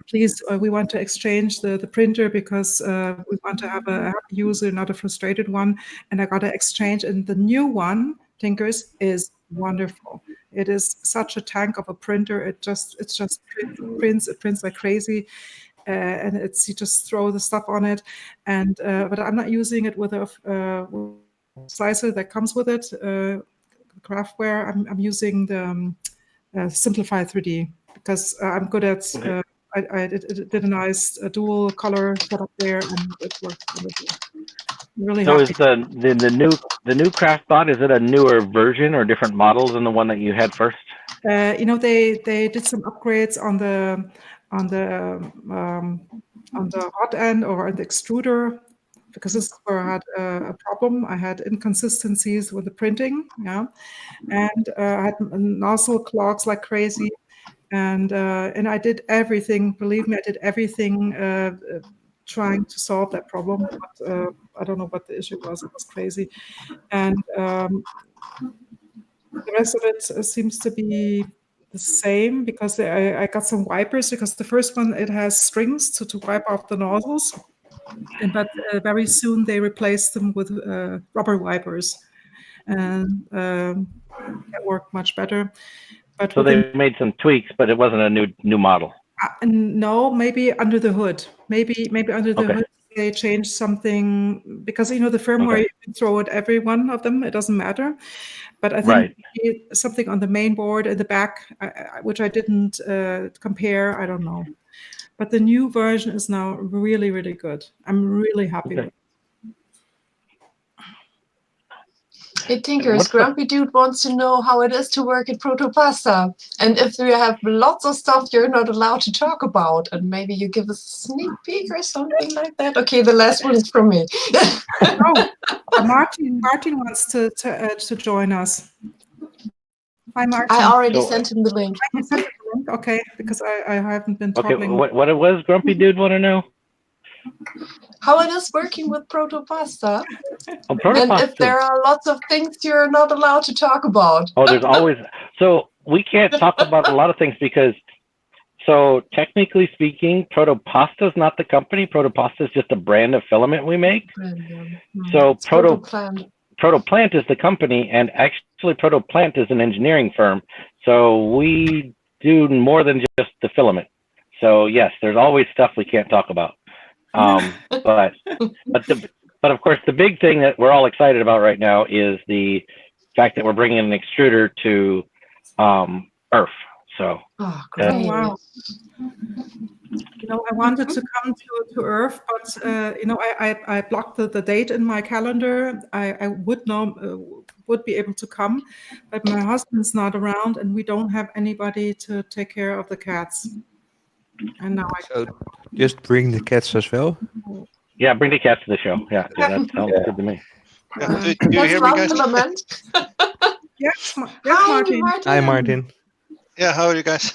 please, we want to exchange the printer because we want to have a happy user, not a frustrated one." And I got to exchange, and the new one, Tinkers, is wonderful. It is such a tank of a printer. It just prints like crazy, and you just throw the stuff on it. And but I'm not using it with a slicer that comes with it, Craftware. I'm using the Simplify 3D because I'm good at. I did a nice dual color setup there, and it worked really.
So
happy.
is the new CraftBot, is it a newer version or different models than the one that you had first?
They did some upgrades on the hot end or the extruder, because this is where I had a problem. I had inconsistencies with the printing, and I had nozzle clogs like crazy. And I did everything. Believe me, I did everything trying to solve that problem. But I don't know what the issue was. It was crazy, and the rest of it seems to be the same because I got some wipers, because the first one, it has strings to wipe off the nozzles, but very soon they replaced them with rubber wipers, and that worked much better. But
so they made some tweaks, but it wasn't a new model.
No, maybe under the hood. Maybe under the hood they changed something, because the firmware, you can throw at every one of them. It doesn't matter. But I think something on the main board at the back, which I didn't compare. I don't know. But the new version is now really, really good. I'm really happy with it.
Hey Tinkers,
What's the-
Grumpy Dude wants to know how it is to work at Protopasta, and if you have lots of stuff you're not allowed to talk about, and maybe you give us a sneak peek or something like that. Okay, the last one is from me.
Oh, Martin wants to join us. Hi, Martin.
I already
So-
sent him the link.
You sent the link? Okay, because I haven't been
Okay,
talking.
what it was, Grumpy Dude want to know?
How it is working with Protopasta,
Oh,
and
Protopasta.
if there are lots of things you're not allowed to talk about.
Oh, there's always. So we can't talk about a lot of things because, so technically speaking, Protopasta is not the company. Protopasta is just a brand of filament we make. So
It's Protoplant.
Protoplant is the company, and actually Protoplant is an engineering firm. So we do more than just the filament. So yes, there's always stuff we can't talk about. But of course, the big thing that we're all excited about right now is the fact that we're bringing an extruder to Earth. So
Oh, great.
Oh, wow. I wanted to come to Earth, but I blocked the date in my calendar. I would be able to come, but my husband's not around, and we don't have anybody to take care of the cats. And now
So just bring the cats as well.
yeah, bring the cats to the show. Yeah, that sounds good to me.
Yeah. Do you
That's
hear me, guys?
Lament.
yes,
Hi,
Martin.
Hi, Martin.
Yeah, how are you guys?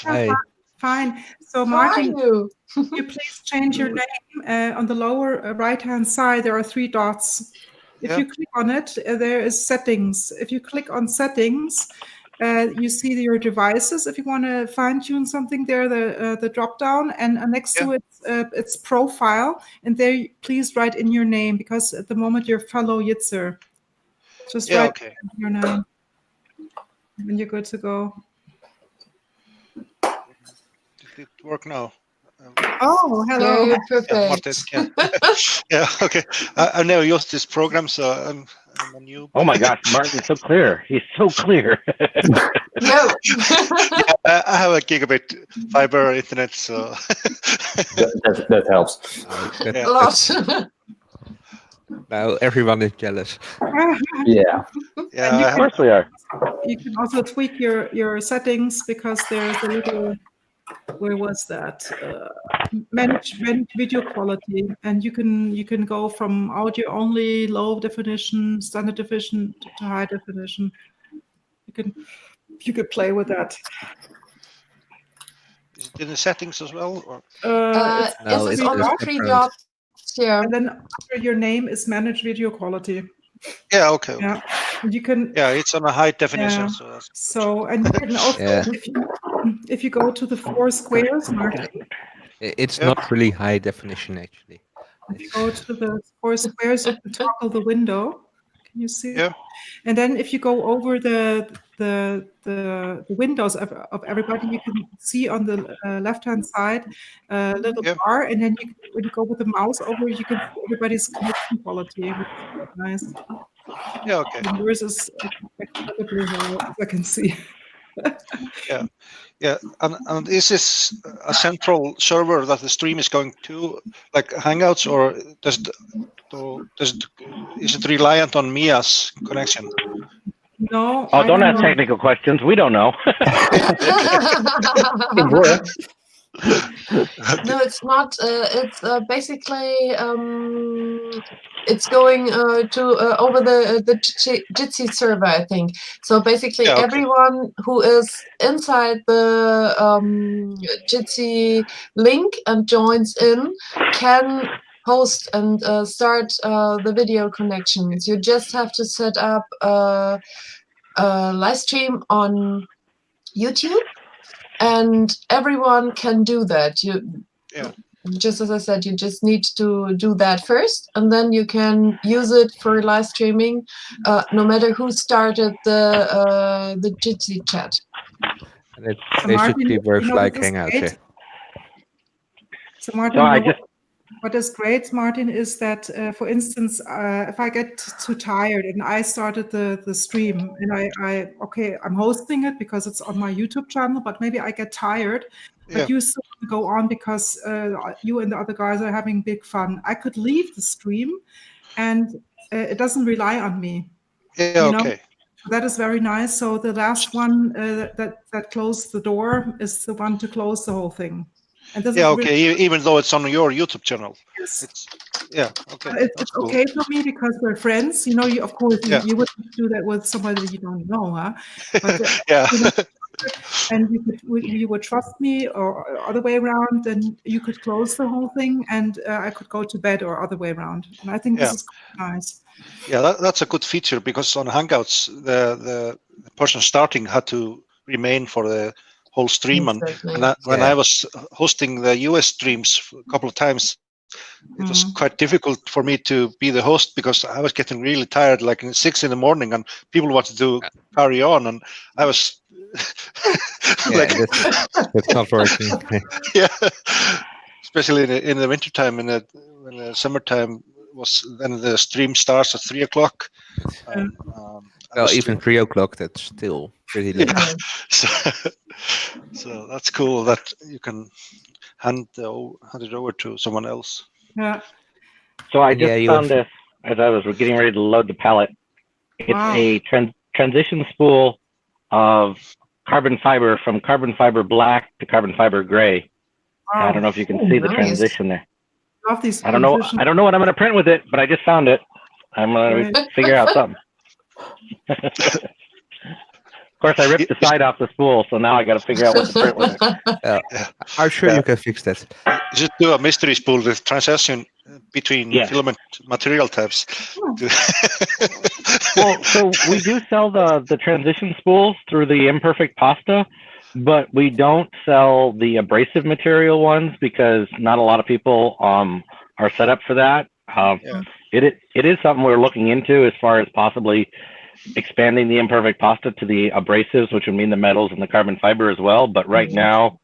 Hi.
Fine. So
How are
Martin,
you?
can you please change your name? On the lower right-hand side, there are 3 dots. If
Yeah.
you click on it, there is settings. If you click on settings, you see your devices. If you want to fine-tune something there, the drop-down, and next to it, it's profile. And there, please write in your name, because at the moment you're fellow Yitzer. Just
Yeah,
write
okay.
your name, and you're good to go.
Did it work now?
Oh, hello.
Very
Yeah, Martin.
perfect.
Yeah, yeah, okay. I've never used this program, so I'm a new.
Oh my gosh, Martin's so clear. He's so clear.
No.
I have a gigabit fiber internet, so
That helps.
Yeah.
A lot.
Now everyone is jealous.
Yeah.
yeah,
you
I
Of course we are.
You can also tweak your settings, because there's a little, where was that? Manage video quality, and you can go from audio only, low definition, standard definition to high definition. You could play with that.
is it in the settings as well, or
No,
Is
it's
it on the
just
3
different.
dots? Yeah.
And then under your name is manage video quality.
yeah, okay.
Yeah, and you can.
Yeah, it's on a high definition,
Yeah.
so that's
So, and you can also,
Yeah.
if you go to the 4 squares, Martin,
It's
Yeah.
not really high definition, actually.
if you go to the 4 squares, you can toggle the window. Can you see?
Yeah.
And then if you go over the windows of everybody, you can see on the left-hand side a little
Yeah.
bar, and then when you go with the mouse over, you can see everybody's connection quality, which is quite nice.
Yeah, okay.
And yours is incredibly well, as I can see.
Yeah, and is this a central server that the stream is going to, like Hangouts, or is it reliant on Mia's connection?
No.
Oh,
I
don't ask
know.
technical questions. We don't know.
No, it's not. It's basically it's going to over the Jitsi server, I think. So basically,
Yeah, okay.
everyone who is inside the Jitsi link and joins in can host and start the video connections. You just have to set up a live stream on YouTube. And everyone can do that. Just as I said, you just need to do that first, and then you can use it for live streaming, no matter who started the Jitsi chat.
And it
So
basically
Martin,
works like
this is
Hangouts.
great.
Yeah.
So Martin,
So I just
what is great, Martin, is that, for instance, if I get too tired and I started the stream and I'm hosting it because it's on my YouTube channel, but maybe I get tired, but
Yeah.
you still go on because you and the other guys are having big fun. I could leave the stream, and it doesn't rely on me.
Yeah,
you know?
okay.
That is very nice. So the last one that closed the door is the one to close the whole thing. And this
Yeah,
is
okay.
really
Even though it's on your YouTube channel,
nice.
it's okay.
It's
That's cool.
okay for me because we're friends. You know, of course,
Yeah.
you wouldn't do that with somebody that you don't know, huh? But
Yeah.
you know, and you would trust me, or other way around, then you could close the whole thing, and I could go to bed, or other way around. And I think this
Yeah.
is nice.
Yeah, that's a good feature because on Hangouts, the person starting had to remain for the whole stream.
Exactly.
And when
Yeah.
I was hosting the US streams a couple of times, it was quite difficult for me to be the host because I was getting really tired, like in 6 a.m, and people wanted to carry on, and I was
Yeah,
like,
that's not working.
yeah, especially in the wintertime, when the summertime was, then the stream starts at 3 o'clock. I
Well,
was
even 3 o'clock, that's still pretty late.
yeah. So that's cool that you can hand it over to someone else.
Yeah.
So I
And
just
yeah, you
found
have-
this as I was getting ready to load the palette. It's
Wow.
a transition spool of carbon fiber from carbon fiber black to carbon fiber gray.
Wow.
I don't know if you can
Oh,
see the
nice.
transition there.
Love these
I don't know what I'm going to print with it, but I just found it. I'm going to figure out something. Of course, I ripped the side off the spool, so now I got to figure out what to print with it.
I'm sure you can fix that.
You should do a mystery spool with transition between
Yeah.
filament material types.
Well, so we do sell the transition spools through the Imperfect Pasta, but we don't sell the abrasive material ones because not a lot of people are set up for that.
Yeah.
It is something we're looking into as far as possibly expanding the Imperfect Pasta to the abrasives, which would mean the metals and the carbon fiber as well. But right now,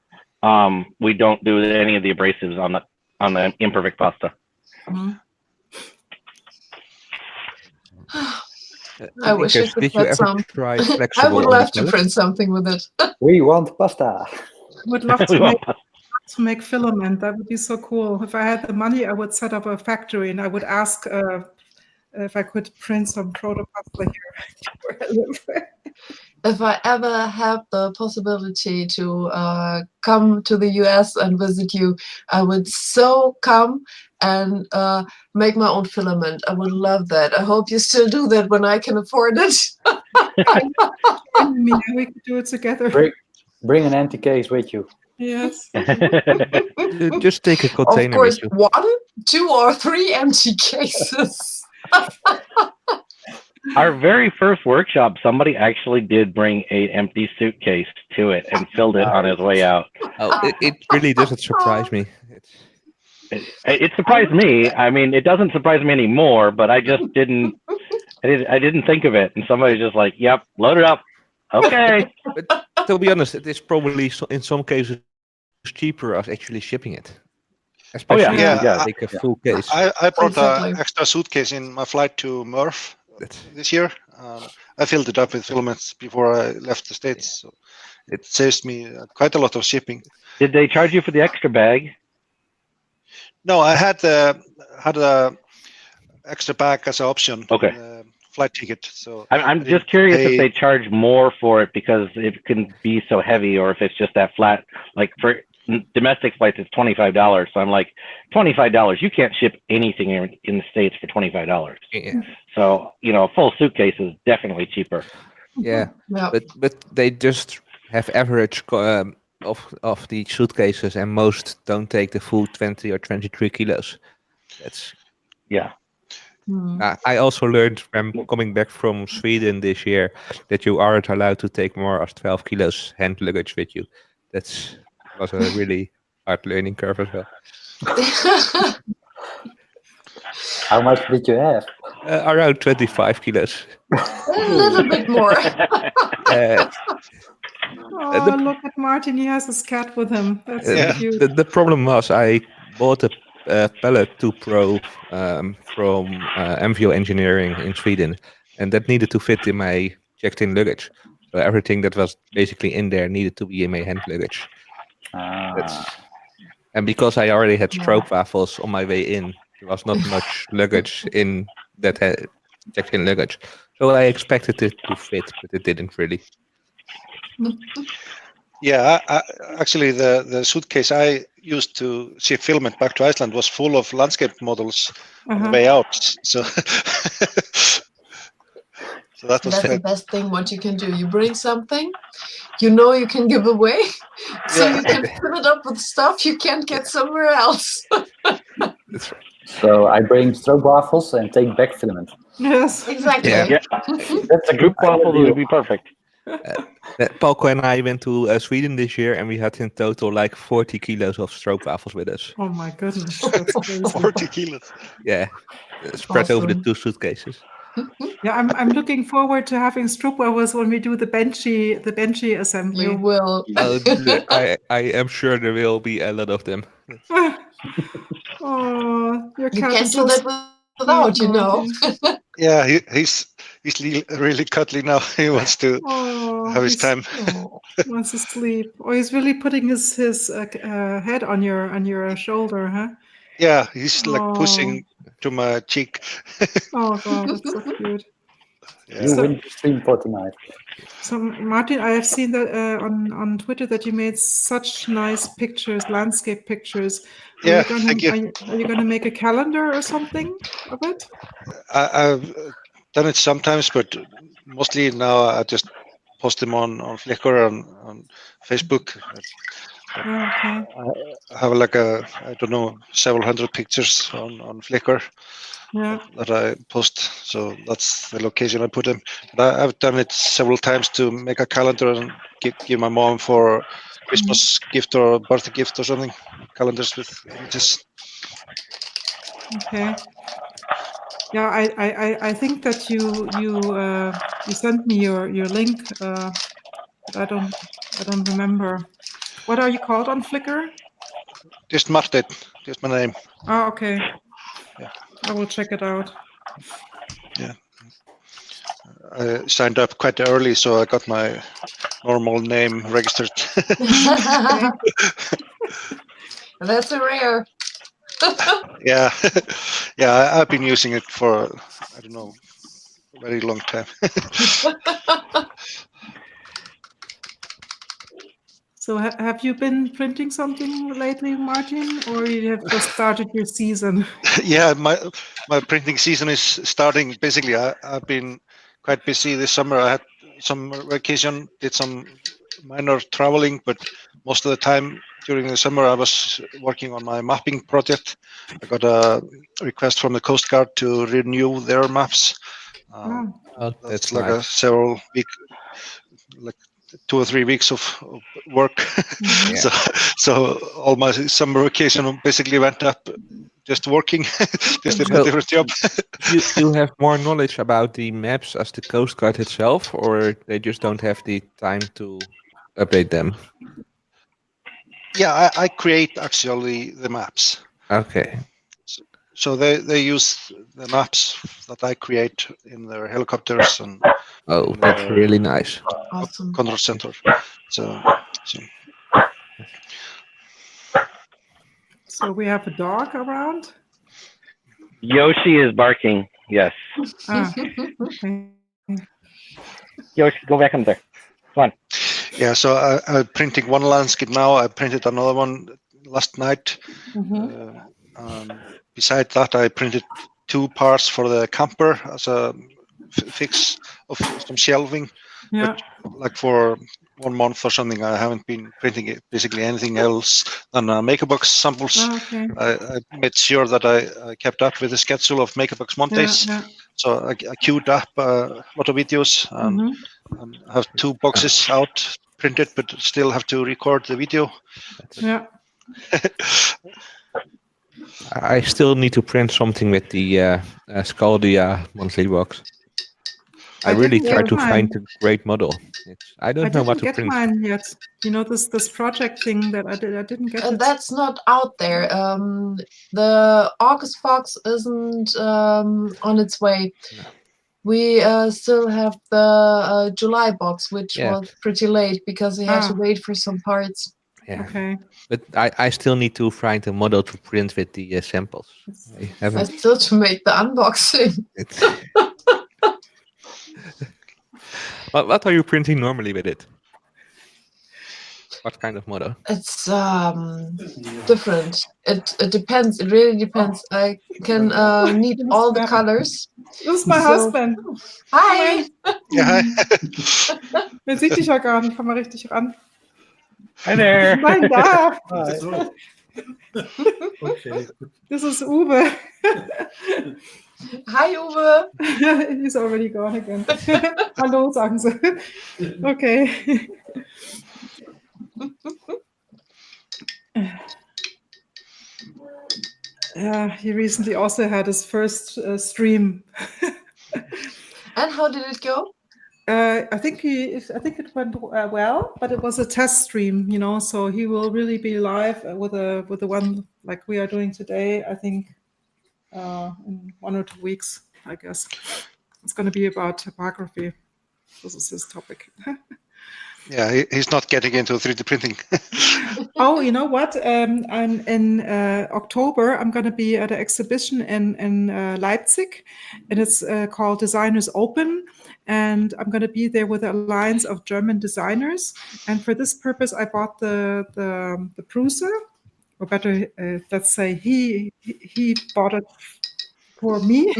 we don't do any of the abrasives on the Imperfect Pasta.
I wish I
Nickers,
could
did you
get
ever
some.
try
I
flexible
would
on the
love to
palette?
print something with it.
We want pasta.
Would love
We
to
want
make filament. That would be so cool. If I had the money, I would set up a factory, and I would ask if I could print some protopasta here where I live.
If I ever have the possibility to come to the US and visit you, I would so come and make my own filament. I would love that. I hope you still do that when I can afford it.
Join me, and we could do it together.
Bring an empty case with you.
Yes.
Just take a
Of
container
course,
with you.
1, 2, or 3 empty cases.
Our very first workshop, somebody actually did bring an empty suitcase to it and filled it on his way out.
Oh, it really doesn't surprise me.
It surprised me. I mean, it doesn't surprise me anymore, but I just didn't. I didn't think of it, and somebody's just like, "Yep, load it up." Okay.
But to be honest, it is probably in some cases cheaper as actually shipping it.
Oh, yeah.
Especially if
Yeah,
you take a full case.
I brought
Exactly.
an extra suitcase in my flight to Murph
That's-
this year. I filled it up with filaments before I left the States. So it saves me quite a lot of shipping.
Did they charge you for the extra bag?
No, I had a extra bag as an option.
Okay.
in the flight ticket. So
I'm
didn't
just curious
pay-
if they charge more for it because it can be so heavy, or if it's just that flat. Like for domestic flights, it's $25. So I'm like, $25. You can't ship anything in the States for $25.
Yeah.
So a full suitcase is definitely cheaper.
Yeah,
Yeah.
but they just have average of the suitcases, and most don't take the full 20 or 23 kilos. That's.
Yeah.
I also learned when coming back from Sweden this year that you aren't allowed to take more than 12 kilos hand luggage with you. Was a really hard learning curve as well.
How much did you have?
Around 25 kilos.
A little bit more.
Oh, look at Martin. He has his cat with him. That's so cute.
The problem was I bought a Pallet 2 Pro from MVO Engineering in Sweden, and that needed to fit in my checked-in luggage. So everything that was basically in there needed to be in my hand luggage. And because I already had stroopwafels on my way in, there was not much luggage in that checked-in luggage. So I expected it to fit, but it didn't really.
Yeah, actually, the suitcase I used to ship filament back to Iceland was full of landscape models on the way out. So, so that was
That's the best thing what you can do. You bring something, you know you can give away, so
Yeah.
you can fill it up with stuff you can't get somewhere else.
That's right.
So I bring stroopwafels and take back filament.
Yes.
Exactly.
Yeah.
That's a good
Waffles
idea.
would be perfect.
Paulko and I went to Sweden this year, and we had in total like 40 kilos of stroopwafels with us.
Oh my goodness, that's crazy.
40 kilos.
Yeah, spread over the
Awesome.
2 suitcases.
Yeah, I'm looking forward to having stroopwafels when we do the benchy assembly.
You will.
I am sure there will be a lot of them.
Oh, your
You
cat
can't
is
do
so
that without,
sweet,
you know.
Martin.
Yeah, he's really cuddly now. He wants to
Oh,
have his
he's-
time.
Oh.
wants to sleep. Oh, he's really putting his head on your shoulder, huh?
Yeah, he's like
Oh.
pushing to my cheek.
Oh God, that's so cute.
Yeah.
You win the stream for tonight.
So Martin, I have seen that on Twitter that you made such nice pictures, landscape pictures.
Yeah, thank you.
Are you gonna make a calendar or something of it?
I've done it sometimes, but mostly now I just post them on Flickr and on Facebook.
Oh, okay.
I have like I don't know, several hundred pictures on Flickr
Yeah.
that I post. So that's the location I put them. But I've done it several times to make a calendar and give my mom for Christmas gift or birthday gift or something. Calendars with images.
Okay. Yeah, I think that you sent me your link, but I don't remember. What are you called on Flickr?
Just Martin, just my name.
Oh, okay.
Yeah.
I will check it out.
I signed up quite early, so I got my normal name registered.
That's a rare.
Yeah, yeah, I've been using it for I don't know, a very long time.
So have you been printing something lately, Martin, or you have just started your season?
Yeah, my printing season is starting. Basically, I've been quite busy this summer. I had some vacation, did some minor traveling, but most of the time during the summer I was working on my mapping project. I got a request from the Coast Guard to renew their maps.
Oh,
Oh,
That's
that's
like
nice.
a several week, like 2 or 3 weeks of work.
Yeah.
So all my summer vacation basically went up just working, just in a
So-
different job.
You have more knowledge about the maps as the Coast Guard itself, or they just don't have the time to update them?
Yeah, I create actually the maps.
Okay.
So they use the maps that I create in their helicopters and
Oh, that's really nice.
Awesome.
control center. So
so we have a dog around?
Yoshi is barking. Yes.
Ah, okay.
Yoshi, go back in there.
yeah, so I'm printing one landscape now. I printed another one last night. Beside that, I printed 2 parts for the camper as a fix of some shelving.
Yeah.
Like for 1 month or something, I haven't been printing it, basically anything else than MakerBox samples.
Oh, okay.
I made sure that I kept up with the schedule of MakerBox Mondays.
Yeah.
So I queued up a lot of videos and have 2 boxes out printed, but still have to record the video.
Yeah.
I still need to print something with the Scaldia monthly box. I really
didn't
try
get
to
mine.
find a great model. I don't know what
didn't
to
get
print.
mine yet. You know this project thing that I didn't get it.
That's not out there. The August box isn't on its way.
No.
We still have the July box, which
Yeah.
was pretty late because we had to
Ah.
wait for some parts.
Yeah,
Okay.
but I still need to find a model to print with the samples. I
I
haven't.
still to make the unboxing.
It's, What are you printing normally with it? What kind of model?
It's different. It depends. It really depends. I can need all the colors.
This is my
So-
husband.
Hi.
Yeah, hi.
Man sieht dich ja gar nicht. Komm mal richtig ran.
Hi there.
Nein, da.
Okay.
This is Uwe.
Hi, Uwe.
He's already gone again. Hallo, sagen sie. Okay. Yeah, he recently also had his first stream.
And how did it go?
I think it went well, but it was a test stream, you know. So he will really be live with the one like we are doing today. I think in 1 or 2 weeks, I guess. It's going to be about typography. This is his topic.
Yeah, he's not getting into 3D printing.
Oh, you know what? I'm in October. I'm going to be at an exhibition in Leipzig, and it's called Designers Open. And I'm going to be there with the Alliance of German Designers. And for this purpose, I bought the Prusa, or better, let's say he bought it for me.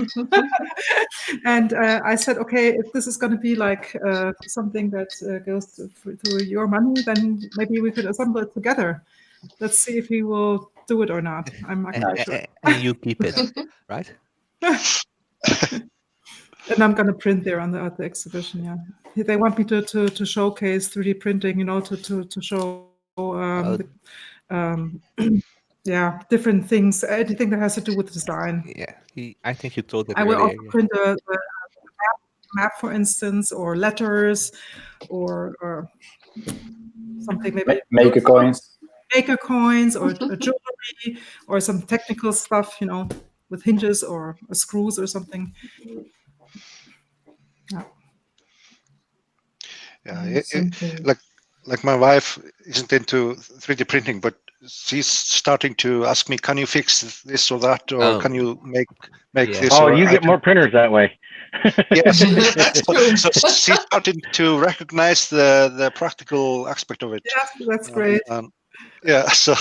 And I said, okay, if this is going to be like something that goes through your money, then maybe we could assemble it together. Let's see if he will do it or not. I'm not quite sure.
And you keep it, right?
And I'm going to print there at the exhibition. Yeah, they want me to showcase 3D printing. You know, to show yeah, different things, anything that has to do with design.
Yeah, I think you told it
I will
earlier.
also print a map, for instance, or letters, or something maybe
Maker coins.
maker coins, or jewelry, or some technical stuff, you know, with hinges or screws or something.
Yeah, like my wife isn't into 3D printing, but she's starting to ask me, "Can you fix this or that, or
Oh.
can you make
Yeah.
this?"
Oh,
or
you
I
get
can-
more printers that way.
Yes. so she's starting to recognize the practical aspect of it.
Yes, that's great.
Yeah, so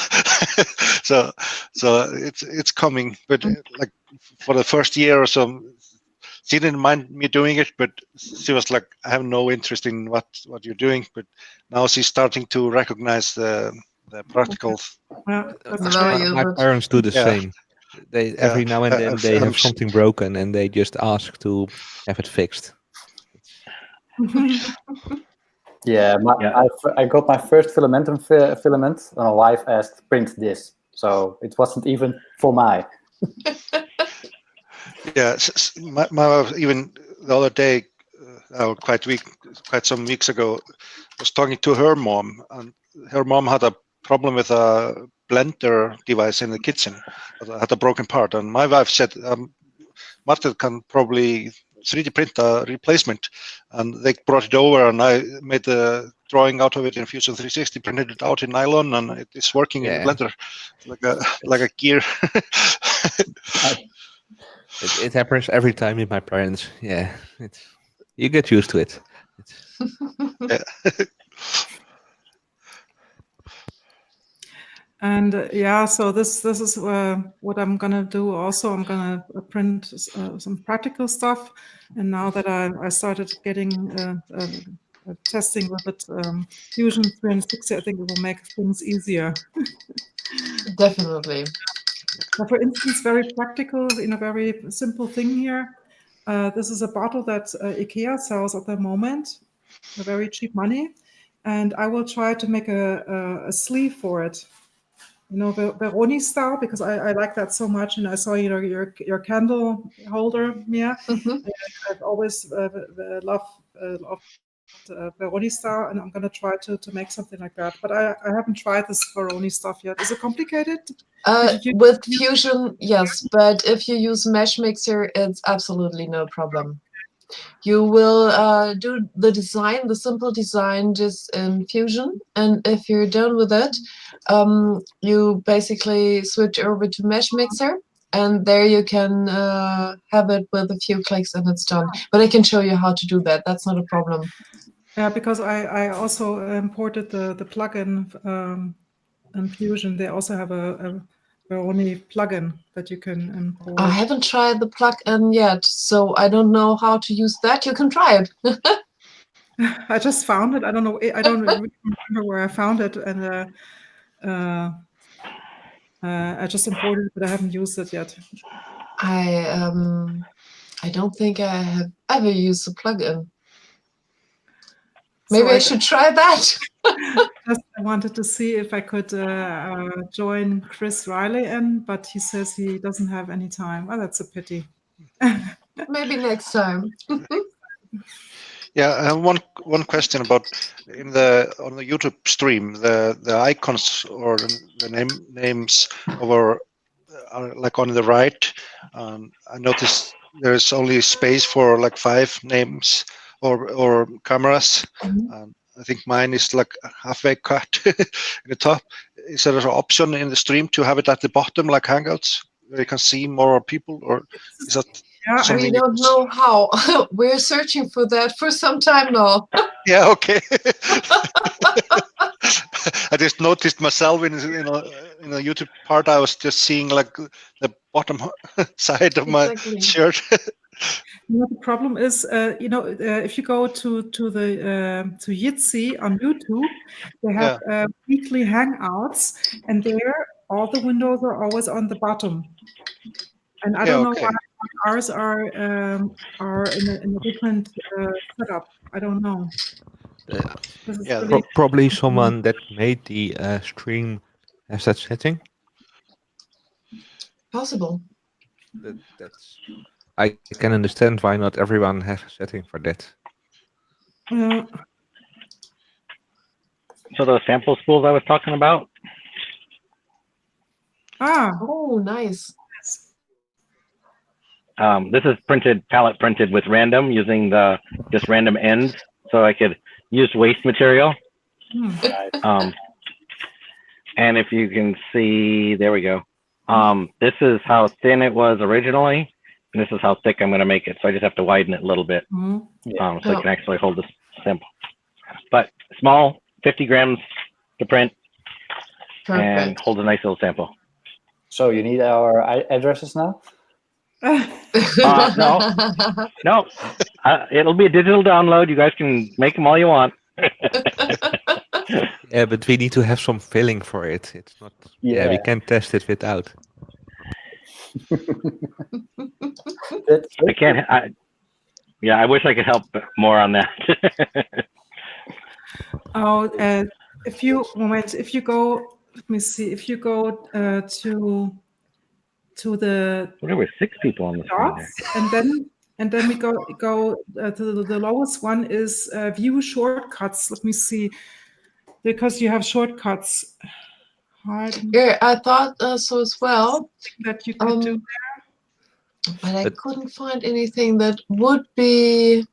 it's coming, but like for the first year or so, she didn't mind me doing it, but she was like, "I have no interest in what you're doing." But now she's starting to recognize the practical.
Yeah, that's
Very
great.
My
good.
parents do the
Yeah.
same. They every now and then they have something broken and they just ask to have it fixed.
Yeah, I got my first filament, and my wife asked, "Print this." So it wasn't even for my.
Yeah, my wife, even the other day, quite some weeks ago, was talking to her mom, and her mom had a problem with a blender device in the kitchen, had a broken part, and my wife said, "Martin can probably 3D print a replacement," and they brought it over, and I made the drawing out of it in Fusion 360, printed it out in nylon, and it is working in the blender like a gear.
It happens every time with my parents. Yeah, you get used to it.
Yeah.
And yeah, so this is what I'm gonna do. Also, I'm gonna print some practical stuff. And now that I started getting testing with it, Fusion 360, I think it will make things easier.
Definitely.
So for instance, very practical, in a very simple thing here. This is a bottle that IKEA sells at the moment, for very cheap money, and I will try to make a sleeve for it. You know, the Veroni style, because I like that so much, and I saw your candle holder, Mia. I've always loved Veroni style, and I'm going to try to make something like that. But I haven't tried this Veroni stuff yet. Is it complicated?
With Fusion, yes, but if you use Mesh Mixer, it's absolutely no problem. You will do the design, the simple design, just in Fusion, and if you're done with it, you basically switch over to Mesh Mixer, and there you can have it with a few clicks and it's done. But I can show you how to do that. That's not a problem.
Yeah, because I also imported the plugin in Fusion. They also have a Veroni plugin that you can import.
I haven't tried the plugin yet, so I don't know how to use that. You can try it.
I just found it. I don't know. I don't really remember where I found it, and I just imported it, but I haven't used it yet.
I don't think I have ever used the plugin. Maybe
So
I should try that.
Just I wanted to see if I could join Chris Riley in, but he says he doesn't have any time. Oh, that's a pity.
Maybe next time.
Yeah, I have one question about on the YouTube stream, the icons or the names over are like on the right. I noticed there's only space for like 5 names or cameras. I think mine is like halfway cut in the top. Is there an option in the stream to have it at the bottom like Hangouts where you can see more people, or is that
Yeah,
something
We don't know how. We're searching for that for some time now.
Yeah, okay. I just noticed myself in the YouTube part. I was just seeing like the bottom side of my
Exactly.
shirt.
The problem is, if you go to Jitsi on YouTube, they have weekly hangouts, and there all the windows are always on the bottom. And I don't know why ours are in a different setup. I don't know.
Probably someone that made the stream has that setting.
Possible.
That's. I can understand why not everyone has a setting for that.
So those sample spools I was talking about.
Oh, nice.
This is palette printed with random, using just random ends, so I could use waste material. And if you can see, there we go. This is how thin it was originally, and this is how thick I'm going to make it. So I just have to widen it a little bit, so I can actually hold this sample. But small, 50 grams to print. Perfect. And hold a nice little sample.
So you need our addresses now?
No. It'll be a digital download. You guys can make them all you want.
Yeah, but we need to have some filling for it. It's not. Yeah, we can't test it without.
I can't. I wish I could help more on that.
If you go, let me see. If you go to the
there were 6 people on the
dots, and then we go to the lowest one is view shortcuts. Let me see, because you have shortcuts.
Yeah, I thought so as well.
That you could do there.
But I couldn't find anything that would be.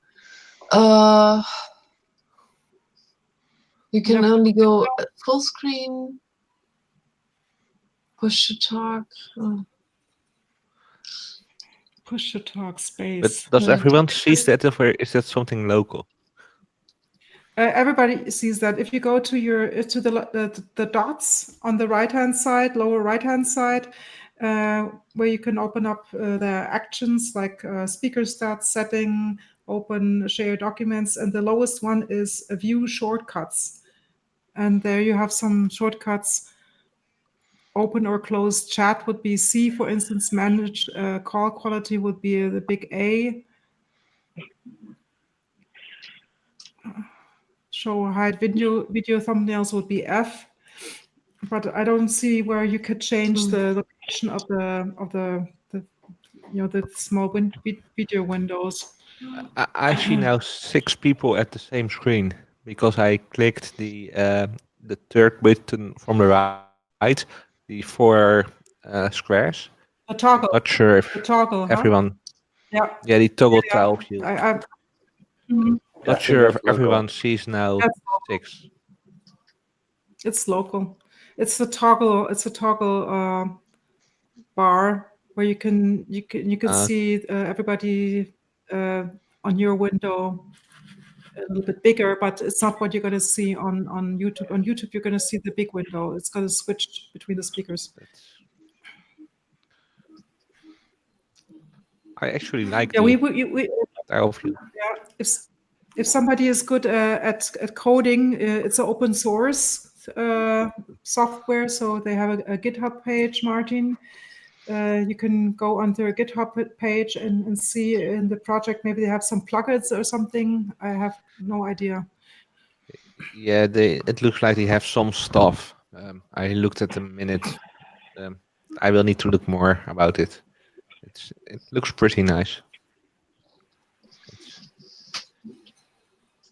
You can only go full screen, push to talk.
Push to talk space.
But does everyone see that, or is that something local?
Everybody sees that. If you go to the dots on the right-hand side, lower right-hand side, where you can open up the actions like speaker stats, setting, open, share documents, and the lowest one is view shortcuts. And there you have some shortcuts. Open or close chat would be C, for instance. Manage call quality would be the big A. Show hide video thumbnails would be F. But I don't see where you could change the location of the small video windows.
I see now 6 people at the same screen because I clicked the third button from the right, the 4 squares.
The toggle.
Not sure if everyone.
Yeah.
Yeah, the toggle tile view. Not sure if everyone sees now 6.
It's local. It's a toggle bar where you can see everybody on your window a little bit bigger, but it's not what you're going to see on YouTube. On YouTube, you're going to see the big window. It's going to switch between the speakers.
I actually like
Yeah,
the
if somebody is good at coding, it's an open source software, so they have a GitHub page, Martin. You can go onto a GitHub page and see in the project, maybe they have some plugins or something. I have no idea.
Yeah, it looks like they have some stuff. I looked at the minute. I will need to look more about it. It looks pretty nice.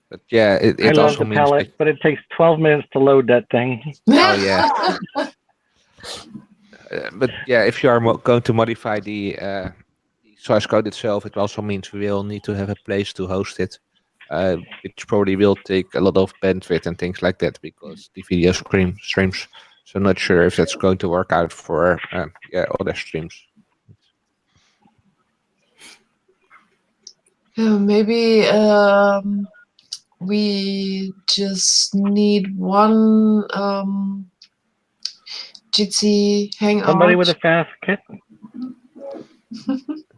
But yeah,
I
it
love
also
the
means
palette, but it takes 12 minutes to load that thing.
oh yeah. But yeah, if you are going to modify the source code itself, it also means we will need to have a place to host it, which probably will take a lot of bandwidth and things like that because the video streams. So not sure if that's going to work out for other streams.
Maybe we just need one Jitsi hangout.
Somebody with a fast kit.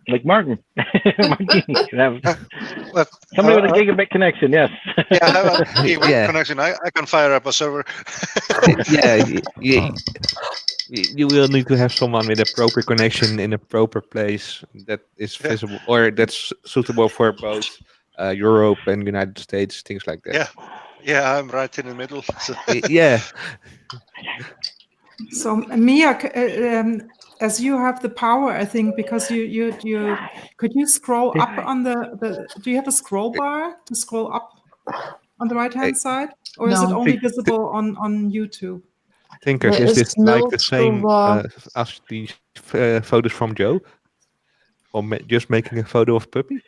Like Martin. Martin can have somebody with a gigabit connection, yes.
Yeah, I have a gigabit connection. I can fire up a server.
You will need to have someone with a proper connection in a proper place that is visible or that's suitable for both Europe and United States, things like that.
Yeah, I'm right in the middle. So.
Yeah.
So Mia, as you have the power, I think, because you could you scroll up on the do you have a scroll bar to scroll up on the right hand side, or is it only visible on YouTube?
Thinkers, is this like the same as the photos from Joe, or just making a photo of puppy?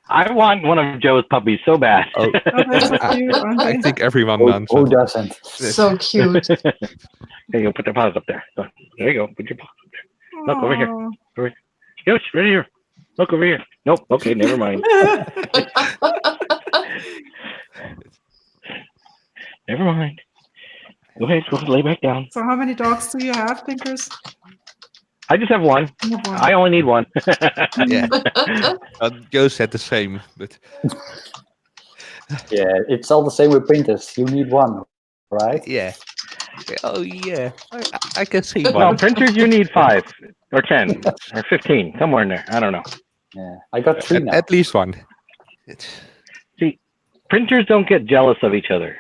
I want one of Joe's puppies so bad.
Oh, that's so cute,
I think everyone wants.
Who doesn't?
So cute.
There you go. Put the paws up there. There you go. Put your paws up there. Look over here. Over here. Yes, right here. Look over here. Nope. Okay, never mind. Never mind. Go ahead. Go lay back down.
So how many dogs do you have, Thinkers?
I just have one. I only need one.
Yeah. Joe said the same, but
yeah, it's all the same with printers. You need one, right?
Yeah. Oh yeah, I can see one.
Well, printers you need 5 or 10 or 15, somewhere in there. I don't know.
Yeah, I got 3 now.
At least one.
See, printers don't get jealous of each other.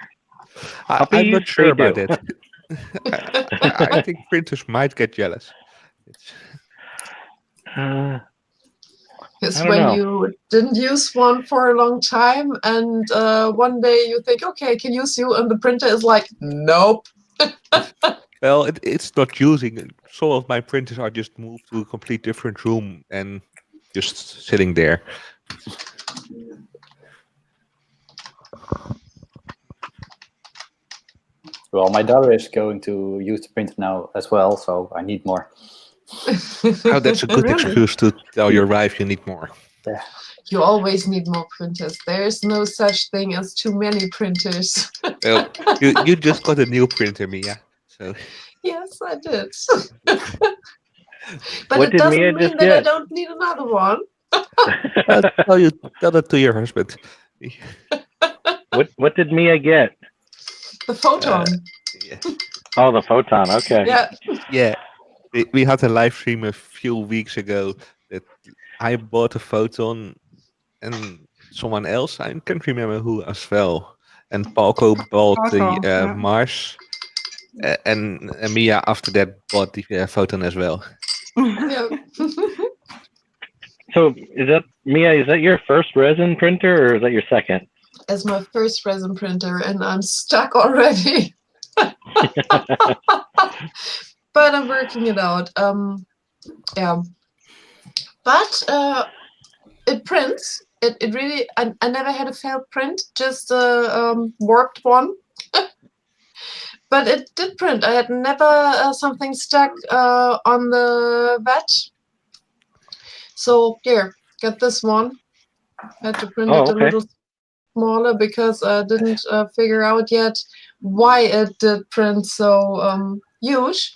I'm not sure about it. I think printers might get jealous.
It's when you didn't use one for a long time, and one day you think, okay, I can use you, and the printer is like, nope.
Well, it's not using. Some of my printers are just moved to a complete different room and just sitting there.
Well, my daughter is going to use the printer now as well, so I need more.
Oh, that's a good excuse to tell your wife you need more.
Yeah.
You always need more printers. There's no such thing as too many printers.
Well, you just got a new printer, Mia. So.
Yes, I did. But
what
it doesn't mean
just
that I don't need another one.
Tell that to your husband.
What did Mia get?
The photon.
Yeah.
Oh, the photon. Okay.
Yeah.
We had a live stream a few weeks ago that I bought a photon and someone else, I can't remember who as well. And Paco bought the Mars. And Mia after that bought the photon as well.
Yeah.
So Mia, is that your first resin printer or is that your second?
As my first resin printer, and I'm stuck already. But I'm working it out. Yeah. But it prints. It really. I never had a failed print. Just a warped one. but it did print. I had never something stuck on the vat. So here, get this one. Had to print it a little smaller because I didn't figure out yet why it did print so huge.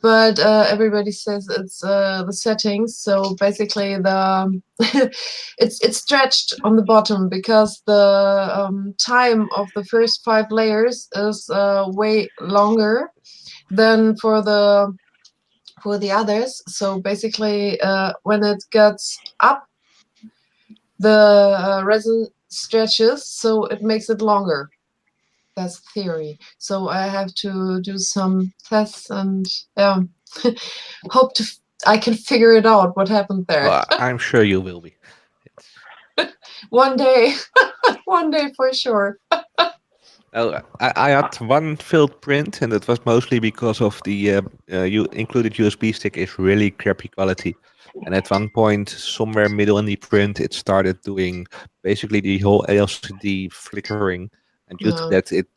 But everybody says it's the settings. So basically, the it's stretched on the bottom because the time of the first 5 layers is way longer than for the others. So basically, when it gets up, the resin stretches, so it makes it longer. That's theory. So I have to do some tests and hope I can figure it out what happened there.
Well, I'm sure you will be.
One day, one day for sure.
I had one failed print, and it was mostly because of the included USB stick is really crappy quality. And at one point, somewhere middle in the print, it started doing basically the whole LCD flickering, and due to that, it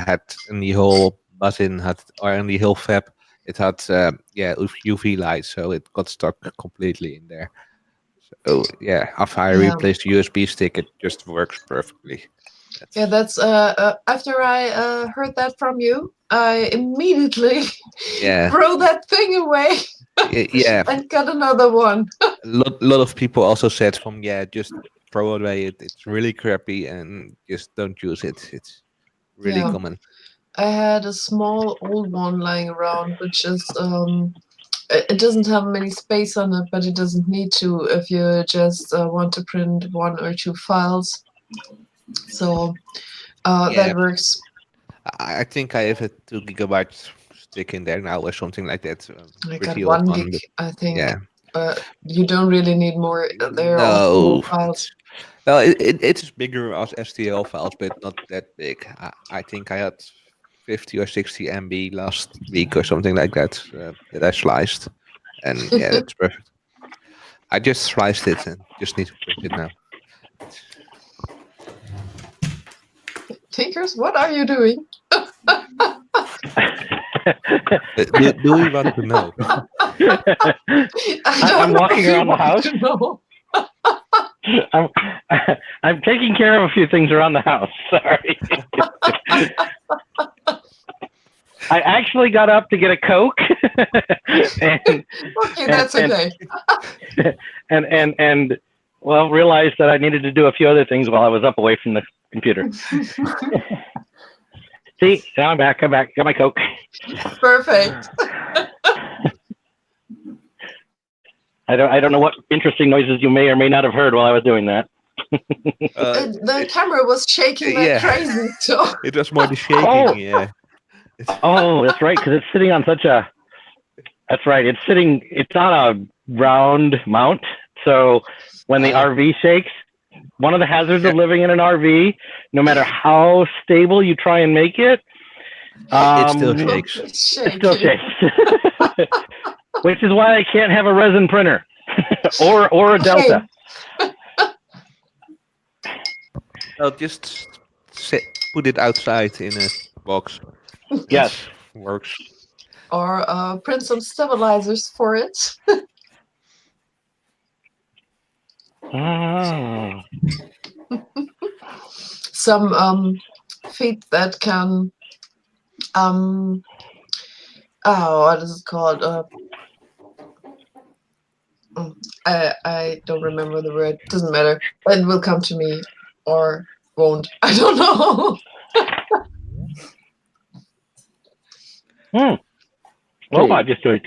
had in the whole button or in the whole fab, it had UV light, so it got stuck completely in there. So after I replaced the USB stick, it just works perfectly.
That's after I heard that from you, I immediately throw that thing away. And got another one.
A lot of people also said just throw it away. It's really crappy and just don't use it. It's really common.
I had a small old one lying around, which is it doesn't have many space on it, but it doesn't need to if you just want to print 1 or 2 files. So that works.
I think I have a 2 gigabyte stick in there now or something like that.
I got 1 gig, I think.
Yeah.
You don't really need more. They're all small files.
Well, it's bigger as STL files, but not that big. I think I had 50 or 60 MB last week or something like that that I sliced. And that's perfect. I just sliced it and just need to print it now.
Tinkers, what are you doing?
Do we want to know?
I'm walking around the house. I'm taking care of a few things around the house. Sorry. I actually got up to get a Coke.
That's okay.
And realized that I needed to do a few other things while I was up away from the computer. See, now I'm back. Got my Coke.
Perfect.
I don't know what interesting noises you may or may not have heard while I was doing that.
The camera was shaking like crazy. So.
It was more the shaking.
Oh, that's right, because it's sitting on That's right. It's on a round mount. So when the RV shakes, one of the hazards of living in an RV, no matter how stable you try and make it,
it still shakes.
It still shakes. Which is why I can't have a resin printer or a Delta.
Well, just put it outside in a box.
Yes.
Works.
Or print some stabilizers for it. Some feet that can what is it called? I don't remember the word. Doesn't matter. It will come to me or won't. I don't know.
Robot just doing.